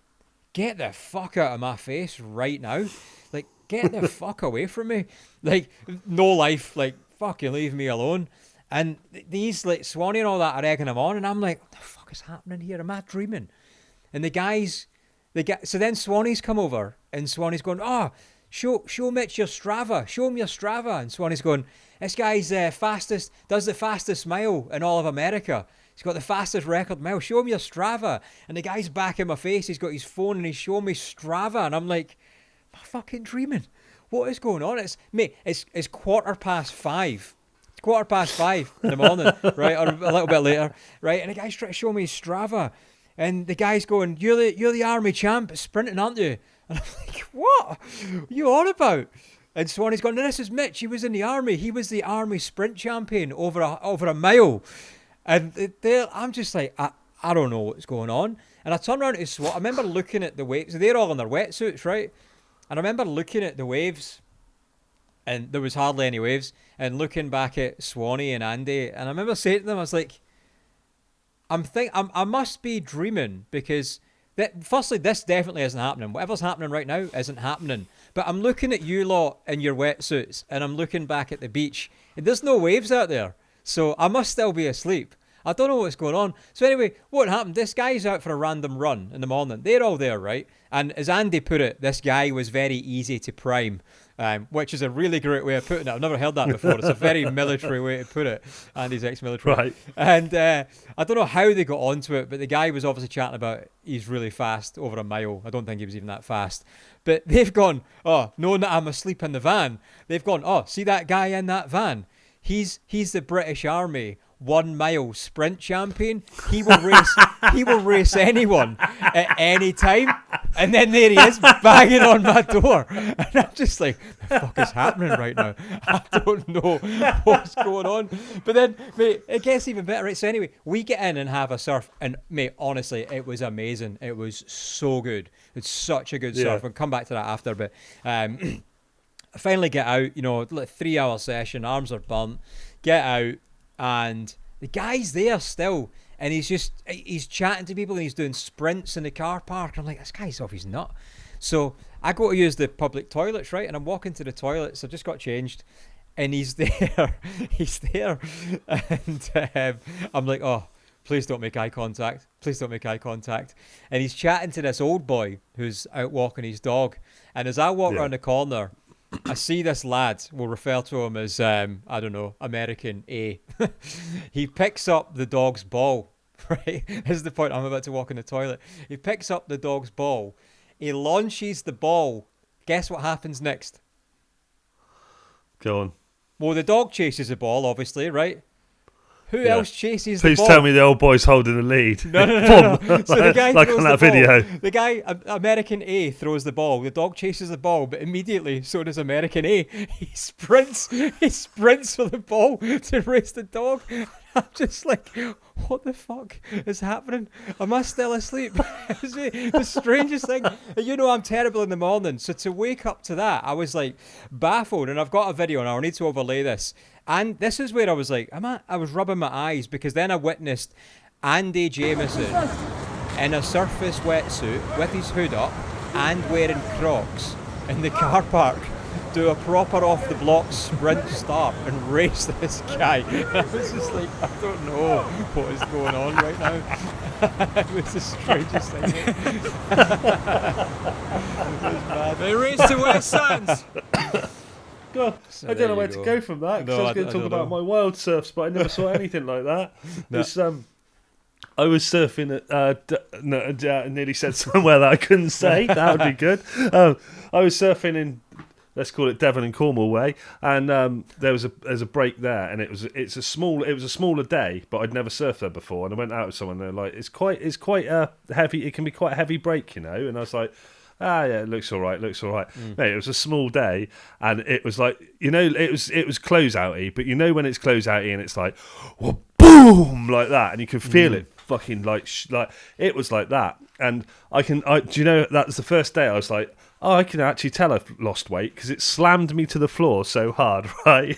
get the fuck out of my face right now. Like, get the fuck away from me. Like, no life, like, fucking leave me alone. And these, like, Swanee and all that are egging him on, and I'm like, what the fuck is happening here? Am I dreaming? And so then Swanee's come over, and Swanee's going, show Mitch your Strava, show him your Strava. And Swanee's going, this guy's does the fastest mile in all of America. He's got the fastest record mile, show him your Strava. And the guy's back in my face, he's got his phone, and he's showing me Strava, and I'm like, am I fucking dreaming? What is going on? It's 5:15. It's 5:15 in the morning, right, or a little bit later, right? And the guy's trying to show me his Strava, and the guy's going, "You're the army champ, sprinting, aren't you?" And I'm like, "What are you on about?" And Swanee's going, "No, this is Mitch. He was in the army. He was the army sprint champion over a mile." And I'm just like, I don't know what's going on. And I turn around to Swanee. I remember looking at the waves. They're all in their wetsuits, right? And I remember looking at the waves, and there was hardly any waves, and looking back at Swanee and Andy, and I remember saying to them, I was like, I must be dreaming, because firstly, this definitely isn't happening. Whatever's happening right now isn't happening. But I'm looking at you lot in your wetsuits, and I'm looking back at the beach, and there's no waves out there. So I must still be asleep. I don't know what's going on. So anyway, what happened? This guy's out for a random run in the morning. They're all there, right? And as Andy put it, this guy was very easy to prime, which is a really great way of putting it. I've never heard that before. It's a very military way to put it. Andy's ex-military. Right. And I don't know how they got onto it, but the guy was obviously chatting about he's really fast, over a mile. I don't think he was even that fast. But they've gone, knowing that I'm asleep in the van, they've gone, see that guy in that van? He's the British Army 1 mile sprint champion. He will race anyone at any time. And then there he is, banging on my door. And I'm just like, the fuck is happening right now? I don't know what's going on. But then, mate, it gets even better, right? So anyway, we get in and have a surf. And, mate, honestly, it was amazing. It was so good. It's such a good surf. I'll come back to that after. But I finally get out, like 3-hour session, arms are burnt. Get out, and the guy's there still, and he's chatting to people, and he's doing sprints in the car park. I'm like, this guy's off his nut. So I go to use the public toilets, right? And I'm walking to the toilets. I just got changed, and he's there. He's there, and I'm like, please don't make eye contact. Please don't make eye contact. And he's chatting to this old boy who's out walking his dog. And as I walk around the corner, I see this lad, we'll refer to him as, American A. He picks up the dog's ball, right? This is the point. I'm about to walk in the toilet. He picks up the dog's ball. He launches the ball. Guess what happens next? Go on. Well, the dog chases the ball, obviously, right? Who else chases the ball? Please tell me the old boy's holding the lead. No. So the guy like throws on that the video. Ball. The guy, American A, throws the ball. The dog chases the ball, but immediately so does American A. He sprints for the ball to race the dog. I'm just like, what the fuck is happening? Am I still asleep? It's the strangest thing. I'm terrible in the morning. So to wake up to that, I was like baffled. And I've got a video, and I'll need to overlay this. And this is where I was like, I was rubbing my eyes, because then I witnessed Andy Jameson in a surface wetsuit with his hood up and wearing Crocs in the car park. do a proper off the block sprint start and race this guy. I was just like, I don't know what is going on right now. It was the strangest thing. It was mad. They raced to West Sands. God, So I don't know where to go from that, because I was going to talk about my wild surfs, but I never saw anything like that. No. It's, I was surfing at, nearly said somewhere that I couldn't say, that would be good. I was surfing in, let's call it Devon and Cornwall way, and there's a break there, and it was a smaller day, but I'd never surfed there before, and I went out with someone, and they're like, it's quite a heavy, it can be quite a heavy break, you know, and I was like, yeah, it looks all right. Mate, it was a small day, and it was like, you know, it was close-outy, but you know when it's close-outy and it's like, well, boom, like that, and you can feel it fucking like it was like that. And do you know, that was the first day I was like, oh, I can actually tell I've lost weight, because it slammed me to the floor so hard, right?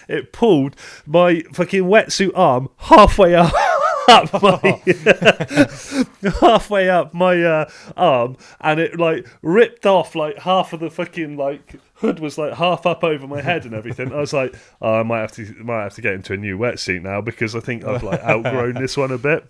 It pulled my fucking wetsuit arm halfway up. Halfway up my arm, and it like ripped off like half of the fucking like hood was like half up over my head and everything. I was like, oh, I might have to get into a new wetsuit now, because I think I've like outgrown this one a bit.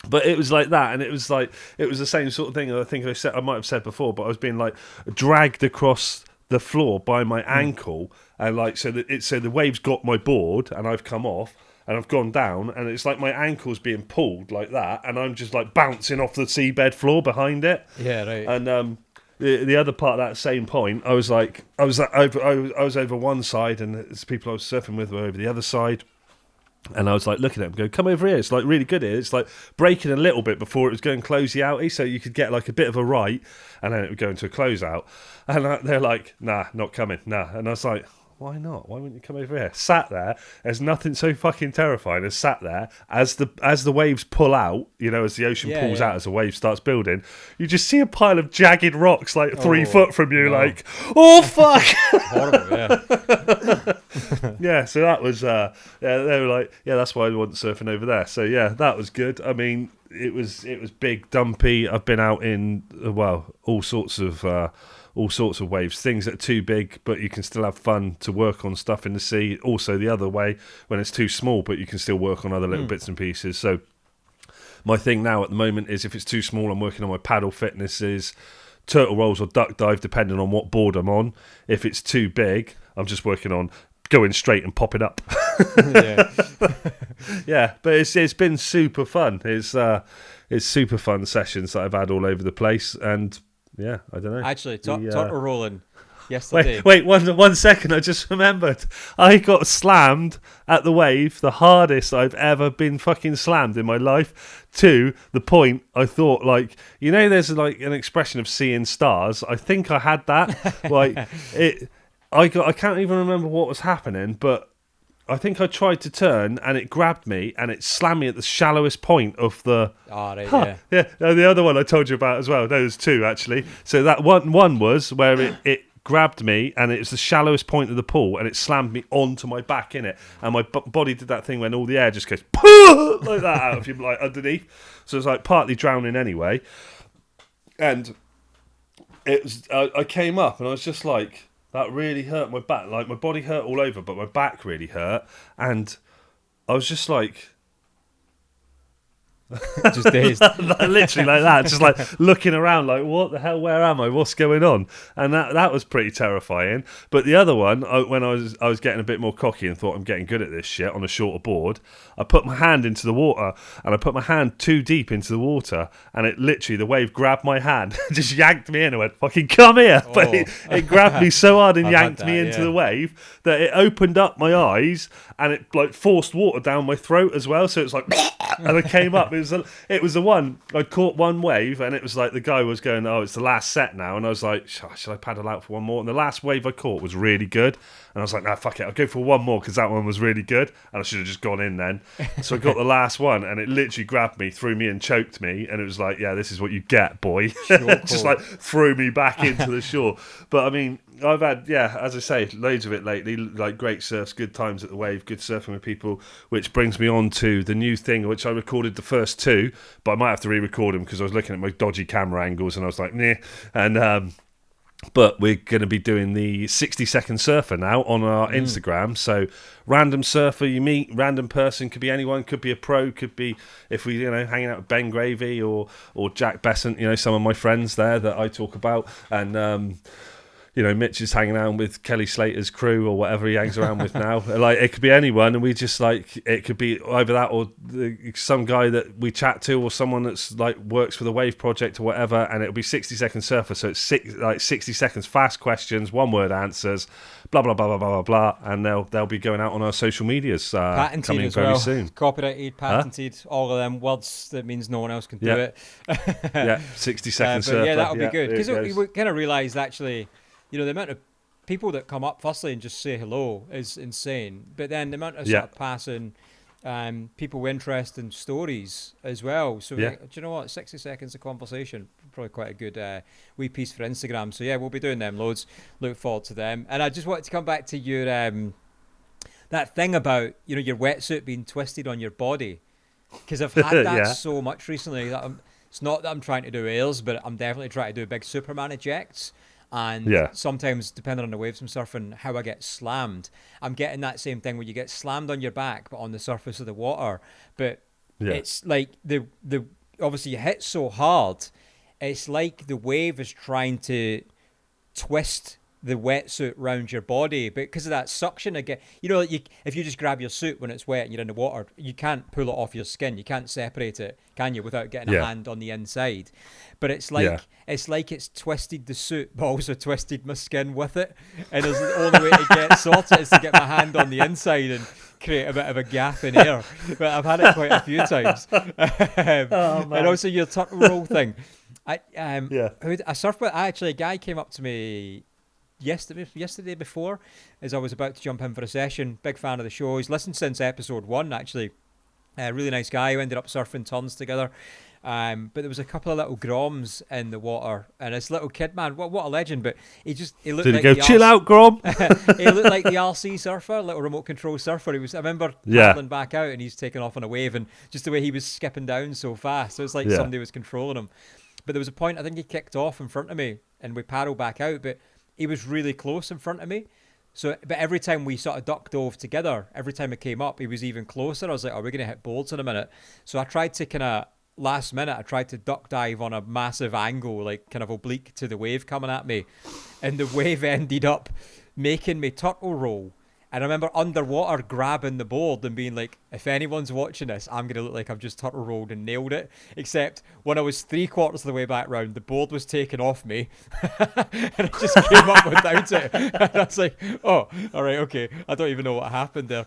But it was like that, and it was the same sort of thing. I think I might have said before, but I was being like dragged across the floor by my ankle, and like so the waves got my board, and I've come off. And I've gone down, and it's like my ankle's being pulled like that, and I'm just like bouncing off the seabed floor behind it. Yeah, right. And the other part at that same point, I was over one side, and the people I was surfing with were over the other side. And I was like looking at them, going, "Come over here! It's like really good here. It's like breaking a little bit before it was going closey-outy, so you could get like a bit of a right, and then it would go into a close-out." And they're like, "Nah, not coming, nah." And I was like, why not? Why wouldn't you come over here? Sat there. There's nothing so fucking terrifying as sat there as the waves pull out. You know, as the ocean pulls out, as the wave starts building, you just see a pile of jagged rocks like 3 foot from you. No. Like, oh fuck! Horrible. Yeah. Yeah. So that was they were like, yeah, that's why I want surfing over there. So yeah, that was good. I mean, it was big, dumpy. I've been out in all sorts of waves, things that are too big, but you can still have fun to work on stuff in the sea. Also, the other way, when it's too small, but you can still work on other little bits and pieces. So my thing now at the moment is, if it's too small, I'm working on my paddle fitnesses, turtle rolls or duck dive, depending on what board I'm on. If it's too big, I'm just working on going straight and popping up. Yeah. Yeah, but it's been super fun. It's super fun sessions that I've had all over the place, and yeah, I don't know. Actually, turtle rolling yesterday. Wait, one second. I just remembered. I got slammed at the wave, the hardest I've ever been fucking slammed in my life, to the point I thought, like, you know, there's like an expression of seeing stars. I think I had that. Like I can't even remember what was happening, but I think I tried to turn, and it grabbed me, and it slammed me at the shallowest point of the... Oh, right, yeah. Yeah, the other one I told you about as well. No, there's two, actually. So that one was where it grabbed me, and it was the shallowest point of the pool, and it slammed me onto my back in it. And my body did that thing when all the air just goes like that out of you, like underneath. So it's like partly drowning anyway. And it was... I came up, and I was just like... That really hurt my back. Like, my body hurt all over, but my back really hurt. And I was just like... Just dazed. Literally like that. Just like looking around like, what the hell? Where am I? What's going on? And that was pretty terrifying. But the other one, when I was getting a bit more cocky and thought, I'm getting good at this shit on a shorter board, I put my hand into the water, and I put my hand too deep into the water, and it literally, the wave grabbed my hand, just yanked me in and went, fucking come here. Oh. But it grabbed me so hard and yanked me into the wave that it opened up my eyes, and it like forced water down my throat as well. So it's like, and I came up. It was the one, I caught one wave, and it was like the guy was going, oh, it's the last set now. And I was like, should I paddle out for one more? And the last wave I caught was really good. And I was like, nah, fuck it, I'll go for one more, because that one was really good. And I should have just gone in then. So I got the last one, and it literally grabbed me, threw me and choked me. And it was like, yeah, this is what you get, boy. Just like threw me back into the shore. But I mean, I've had, as I say, loads of it lately, like great surfs, good times at the wave, good surfing with people, which brings me on to the new thing, which I recorded the first two, but I might have to re-record them because I was looking at my dodgy camera angles and I was like, nah. And But we're going to be doing the 60-second surfer now on our Instagram. So random surfer you meet, random person, could be anyone, could be a pro, could be, if we, hanging out with Ben Gravy or Jack Besant, some of my friends there that I talk about. And, Mitch is hanging out with Kelly Slater's crew or whatever he hangs around with now. Like, it could be anyone, and we just, it could be either that or some guy that we chat to, or someone that's, works for the Wave Project or whatever, and it'll be 60-second surfer, so it's 60 seconds, fast questions, one-word answers, blah, blah, blah, blah, blah, blah, and they'll be going out on our social medias patented coming as very well. soon. Copyrighted, patented, all of them words that means no one else can do it. Yeah, 60-second surfer. Yeah, that'll be good. Because we kind of realised, actually, the amount of people that come up firstly and just say hello is insane. But then the amount of sort of passing people with interest in stories as well. So do you know what? 60 seconds of conversation, probably quite a good wee piece for Instagram. So yeah, we'll be doing them loads. Look forward to them. And I just wanted to come back to your that thing about your wetsuit being twisted on your body, because I've had that so much recently that it's not that I'm trying to do airs, but I'm definitely trying to do big Superman ejects. And sometimes, depending on the waves I'm surfing, how I get slammed, I'm getting that same thing where you get slammed on your back, but on the surface of the water. But it's like the obviously you hit so hard, it's like the wave is trying to twist the wetsuit round your body, but because of that suction again, if you just grab your suit when it's wet and you're in the water, you can't pull it off your skin. You can't separate it, can you, without getting a hand on the inside? But it's like it's twisted the suit, but also twisted my skin with it. And the only way to get sorted is to get my hand on the inside and create a bit of a gap in air. But I've had it quite a few times. And also your turtle roll thing. A surfboard. Actually, a guy came up to me yesterday before, as I was about to jump in for a session. Big fan of the show. He's listened since episode 1, actually. Really nice guy. We ended up surfing tons together. But there was a couple of little groms in the water, and this little kid, man, what a legend. But he looked Did like he go, chill out, Grom? He looked like the RC surfer, little remote control surfer. I remember paddling back out, and he's taking off on a wave, and just the way he was skipping down so fast, so it's like somebody was controlling him. But there was a point, I think he kicked off in front of me, and we paddled back out, but he was really close in front of me. So, but every time we sort of duck dove together, every time it came up, he was even closer. I was like, are we going to hit boards in a minute? So I tried to last minute, I tried to duck dive on a massive angle, like kind of oblique to the wave coming at me. And the wave ended up making me turtle roll. And I remember underwater grabbing the board and being like, if anyone's watching this, I'm going to look like I've just turtle rolled and nailed it. Except when I was 3/4 of the way back round, the board was taken off me. And I just came up without it. And I was like, oh, all right, okay. I don't even know what happened there.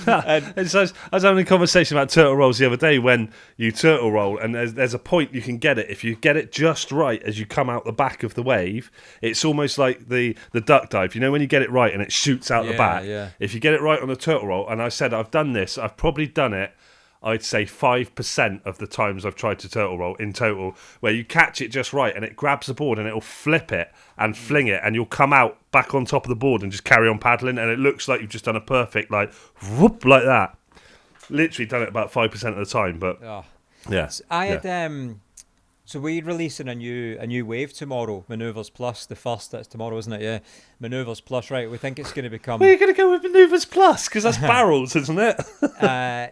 And so I was having a conversation about turtle rolls the other day. When you turtle roll, and there's a point you can get it. If you get it just right as you come out the back of the wave, it's almost like the duck dive. When you get it right and it shoots out the back. If you get it right on a turtle roll, and I said I've done this, I've probably done it, I'd say 5% of the times I've tried to turtle roll in total, where you catch it just right and it grabs the board and it'll flip it and fling it, and you'll come out back on top of the board and just carry on paddling, and it looks like you've just done a perfect whoop like that. Literally done it about 5% of the time, but I had so we're releasing a new wave tomorrow, Manoeuvres Plus, the first. That's tomorrow, isn't it? Yeah, Manoeuvres Plus, right? We think it's going to become... Well, you're going to go with Manoeuvres Plus, because that's barrels, isn't it?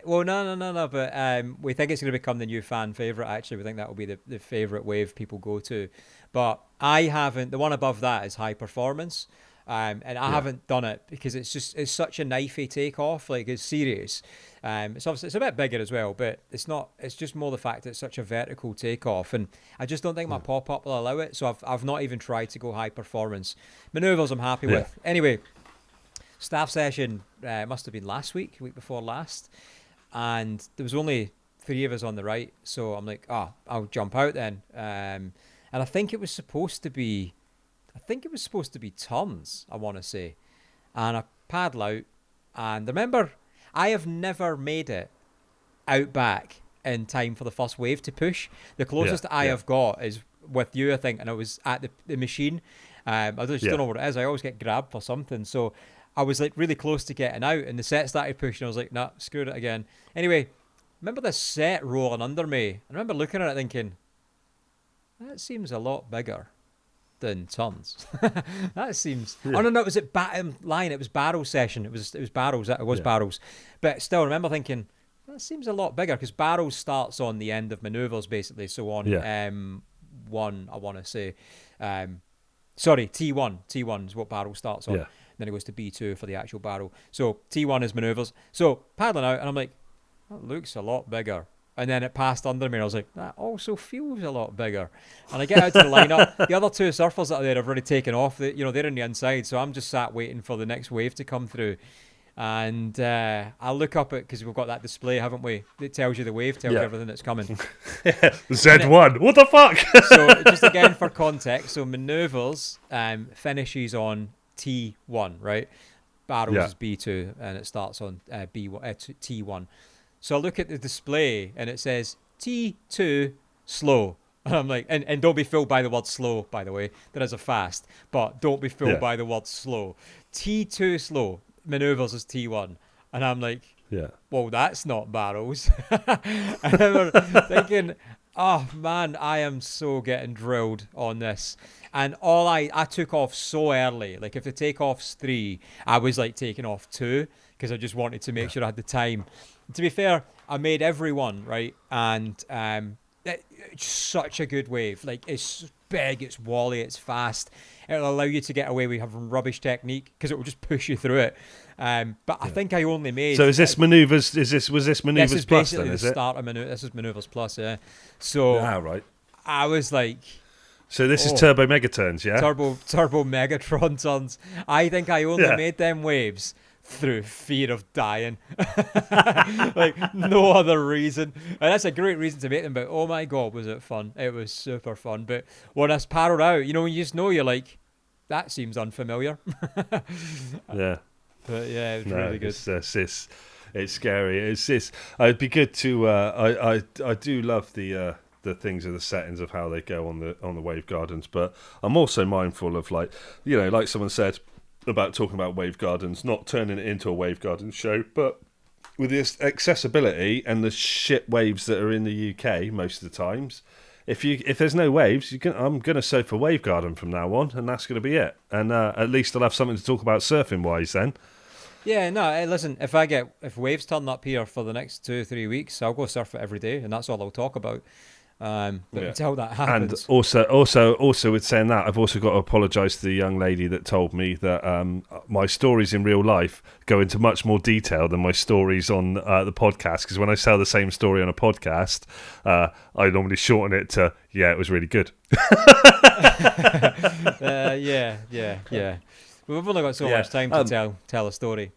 Well, no, but we think it's going to become the new fan favourite, actually. We think that will be the favourite wave people go to. But I haven't... The one above that is High Performance. And I haven't done it because it's such a knifey takeoff. Like, it's serious. It's obviously it's a bit bigger as well, but it's not. It's just more the fact that it's such a vertical takeoff, and I just don't think my pop-up will allow it. So I've not even tried to go high performance. Manoeuvres I'm happy with. Anyway, staff session must have been last week before last, and there was only 3 of us on the right. So I'm like, I'll jump out then. And I think it was supposed to be tons, I want to say. And I paddle out, and remember, I have never made it out back in time for the first wave to push. The closest I have got is with you, I think, and I was at the machine. I just don't know what it is. I always get grabbed for something. So I was like really close to getting out, and the set started pushing. I was like, nah, screwed it again. Anyway, remember this set rolling under me. I remember looking at it thinking, that seems a lot bigger. than tons. That seems. Yeah. Oh no, was it line? It was barrels session. It was barrels. It was barrels. But still, I remember thinking that seems a lot bigger because barrels starts on the end of manoeuvres basically. So on one, I want to say, sorry, T1 is what barrel starts on. Yeah. Then it goes to B2 for the actual barrel. So T1 is manoeuvres. So paddling out, and I'm like, that looks a lot bigger. And then it passed under me, and I was like, that also feels a lot bigger. And I get out to the lineup. The other two surfers that are there have already taken off. They're in the inside, so I'm just sat waiting for the next wave to come through. And I look up it because we've got that display, haven't we? It tells you the wave, tells you everything that's coming. Z1. What the fuck? So just again for context, so manoeuvres finishes on T1, right? Barrels is B2, and it starts on T1. So I look at the display, and it says T2 slow. And I'm like, and don't be fooled by the word slow, by the way. There is a fast, but don't be fooled by the word slow. T2 slow, manoeuvres is T1. And I'm like, well, that's not barrels. And I remember thinking, oh man, I am so getting drilled on this. And I took off so early. Like if the takeoff's 3, I was like taking off 2 because I just wanted to make sure I had the time. To be fair, I made every one, right? And it's such a good wave. Like it's big, it's wally, it's fast. It'll allow you to get away with having rubbish technique because it will just push you through it. But I think I only made. So is this manoeuvres? Was this manoeuvres this is plus? Basically then, the start of manoeuvres. This is manoeuvres plus. Yeah. So right. I was like. So this is turbo megaturns, yeah? Turbo Megatron turns. I think I only made them waves through fear of dying. Like no other reason. And that's a great reason to make them, but oh my god, was it fun. It was super fun. But when I paddled out, when you just know, you're like, that seems unfamiliar. Yeah. But yeah, it was really good. It's scary. It'd be good to I do love the things of the settings of how they go on the wave gardens, but I'm also mindful of like someone said about talking about wave gardens, not turning it into a wave garden show, but with this accessibility and the shit waves that are in the UK most of the times, if there's no waves, I'm gonna surf a wave garden from now on, and that's gonna be it. And at least I'll have something to talk about surfing wise then. Yeah, no, hey, listen, if waves turn up here for the next 2-3 weeks, I'll go surf it every day, and that's all I'll talk about. But until that happens. And also with saying that, I've also got to apologise to the young lady that told me that my stories in real life go into much more detail than my stories on the podcast, because when I tell the same story on a podcast, I normally shorten it to, it was really good. Yeah. We've only got so much time to tell a story.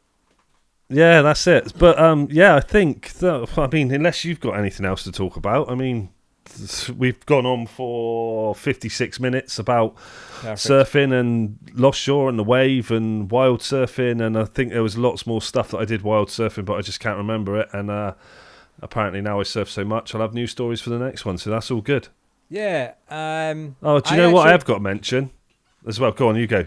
Yeah, that's it. But I think unless you've got anything else to talk about, we've gone on for 56 minutes about surfing and Lost Shore and the wave and wild surfing, and I think there was lots more stuff that I did wild surfing, but I just can't remember it. And apparently now I surf so much, I'll have new stories for the next one, so that's all good. Yeah. Do you know what I have got to mention as well? Go on, you go. I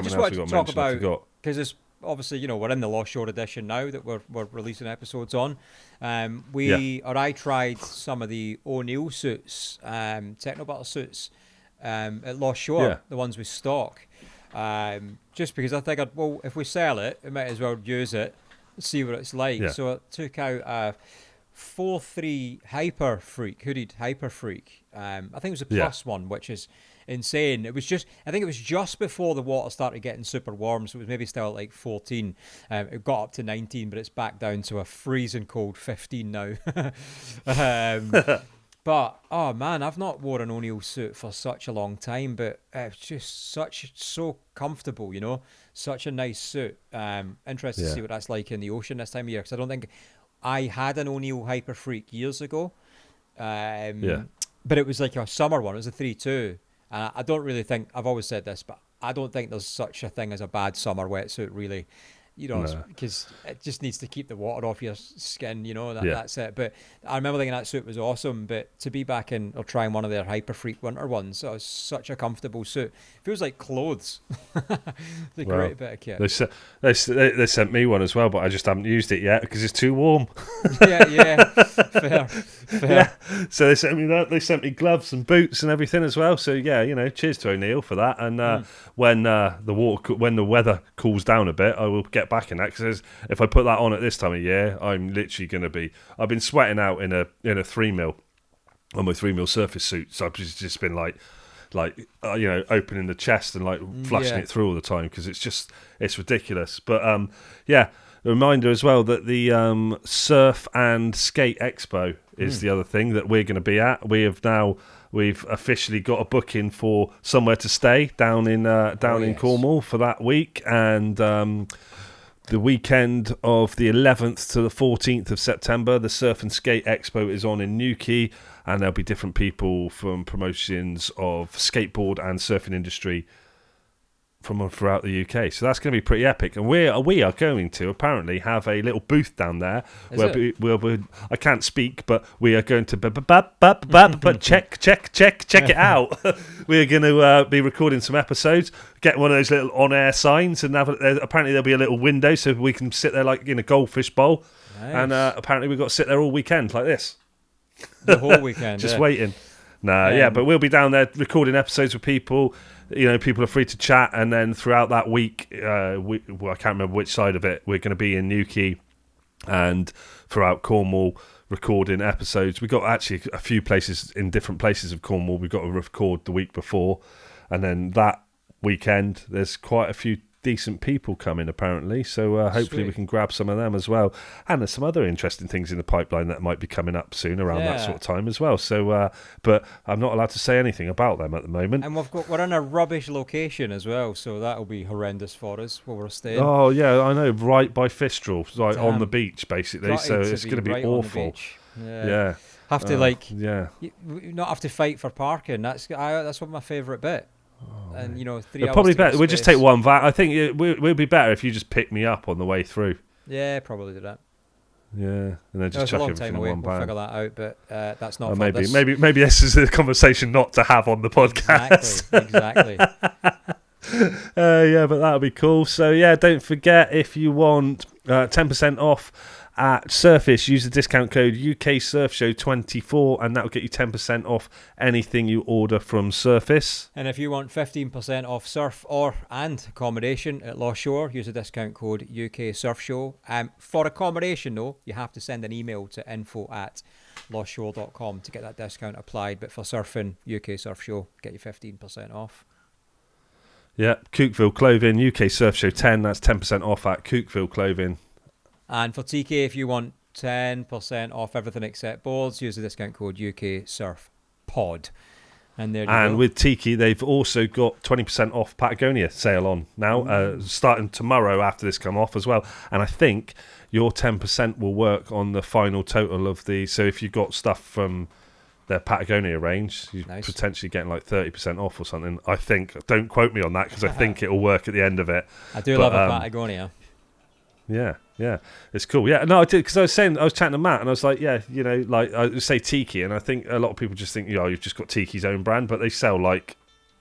just wanted to talk about, because it's obviously, we're in the Lost Shore edition now that we're releasing episodes on. I tried some of the O'Neill suits, Technobutter suits, at Lost Shore, the ones with stock. Just because I figured, well, if we sell it, we might as well use it, see what it's like. Yeah. So I took out a 4.3 Hyper Freak, hooded Hyper Freak. I think it was a plus one, which is insane. I think it was just before the water started getting super warm, so it was maybe still at like 14. It got up to 19, but it's back down to a freezing cold 15 now. But oh man, I've not worn an O'Neill suit for such a long time, but it's just so comfortable, such a nice suit. Interested to see what that's like in the ocean this time of year, because I don't think I had an O'Neill Hyper Freak years ago. But it was like a summer one. It was a 3.2. And I don't really think, I've always said this, but I don't think there's such a thing as a bad summer wetsuit, really. Because it just needs to keep the water off your skin, that's it. But I remember thinking that suit was awesome, but to be back in or trying one of their Hyper Freak winter ones, it was such a comfortable suit. It feels like clothes. It's a great bit of kit. They sent me one as well, but I just haven't used it yet because it's too warm. Yeah, fair. So they sent me that. They sent me gloves and boots and everything as well. So yeah, cheers to O'Neill for that. And when the weather cools down a bit, I will get back in that, because if I put that on at this time of year, I'm literally going to be. I've been sweating out in a 3mm on my 3mm surface suit. So I've just been like opening the chest and like flushing it through all the time, because it's ridiculous. But a reminder as well that the Surf and Skate Expo is the other thing that we're going to be at. We've officially got a booking for somewhere to stay down in Cornwall for that week, and the weekend of the 11th to the 14th of September, the Surf and Skate Expo is on in Newquay, and there'll be different people from promotions of skateboard and surfing industry from throughout the UK. So that's going to be pretty epic. And we are going to apparently have a little booth down there where I can't speak, but we are going to check it out. We're going to be recording some episodes, get one of those little on-air signs, and apparently there'll be a little window so we can sit there like in a goldfish bowl. Nice. And apparently we've got to sit there all weekend like this. The whole weekend. Just waiting. But we'll be down there recording episodes with people. People are free to chat, and then throughout that week, I can't remember which side of it, we're going to be in Newquay and throughout Cornwall recording episodes. We've got actually a few places in different places of Cornwall we've got to record the week before, and then that weekend there's quite a few decent people coming apparently, so hopefully we can grab some of them as well. And there's some other interesting things in the pipeline that might be coming up soon around that sort of time as well, so but I'm not allowed to say anything about them at the moment. And we're in a rubbish location as well, so that'll be horrendous for us where we're staying. Oh yeah, I know, right by Fistral, like on the beach basically, so it's going to be awful. Have to not have to fight for parking. That's one of my favourite bit. And 3 hours. Probably better. We'll just take one van. I think we'll be better if you just pick me up on the way through. Yeah, probably do that. Yeah, and then just chuck everything in one van. We'll figure that out, but that's not. Maybe this is a conversation not to have on the podcast. Exactly. But that'll be cool. So don't forget, if you want 10% off at Surface, use the discount code UKSurfShow24, and that'll get you 10% off anything you order from Surface. And if you want 15% off surf and accommodation at Lost Shore, use the discount code UKSurfShow. For accommodation, though, you have to send an email to info@lostshore.com to get that discount applied. But for surfing, UK Surf Show, get you 15% off. Yeah, Cookville Clothing, UK Surf Show 10, that's 10% off at Cookville Clothing. And for TK, if you want 10% off everything except boards, use the discount code UK Surf Pod. And there you go. With Tiki, they've also got 20% off Patagonia sale on now, starting tomorrow after this come off as well. And I think your 10% will work on the final total of the. So if you've got stuff from their Patagonia range, you're potentially getting like 30% off or something. I think. Don't quote me on that, because I think it'll work at the end of it. I do love a Patagonia. Yeah, it's cool. Yeah, no, I did, because I was chatting to Matt, and I was like, like I say Tiki, and I think a lot of people just think, you've just got Tiki's own brand, but they sell like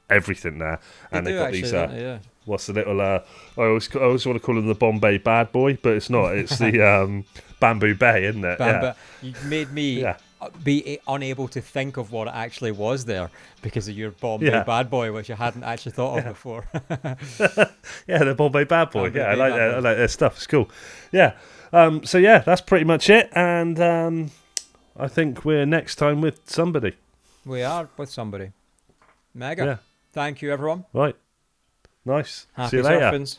everything there, and they've got these. What's the little? I always want to call them the Bombay Bad Boy, but it's not. It's the Bamboo Bay, isn't it? You made me be unable to think of what it actually was there because of your Bombay Bad Boy, which I hadn't actually thought of before. The Bombay Bad Boy. I like that. I like their stuff. It's cool. Yeah. So that's pretty much it. And I think we're next time with somebody. We are with somebody. Mega. Yeah. Thank you, everyone. Right. Nice. Happy See you later. surfings.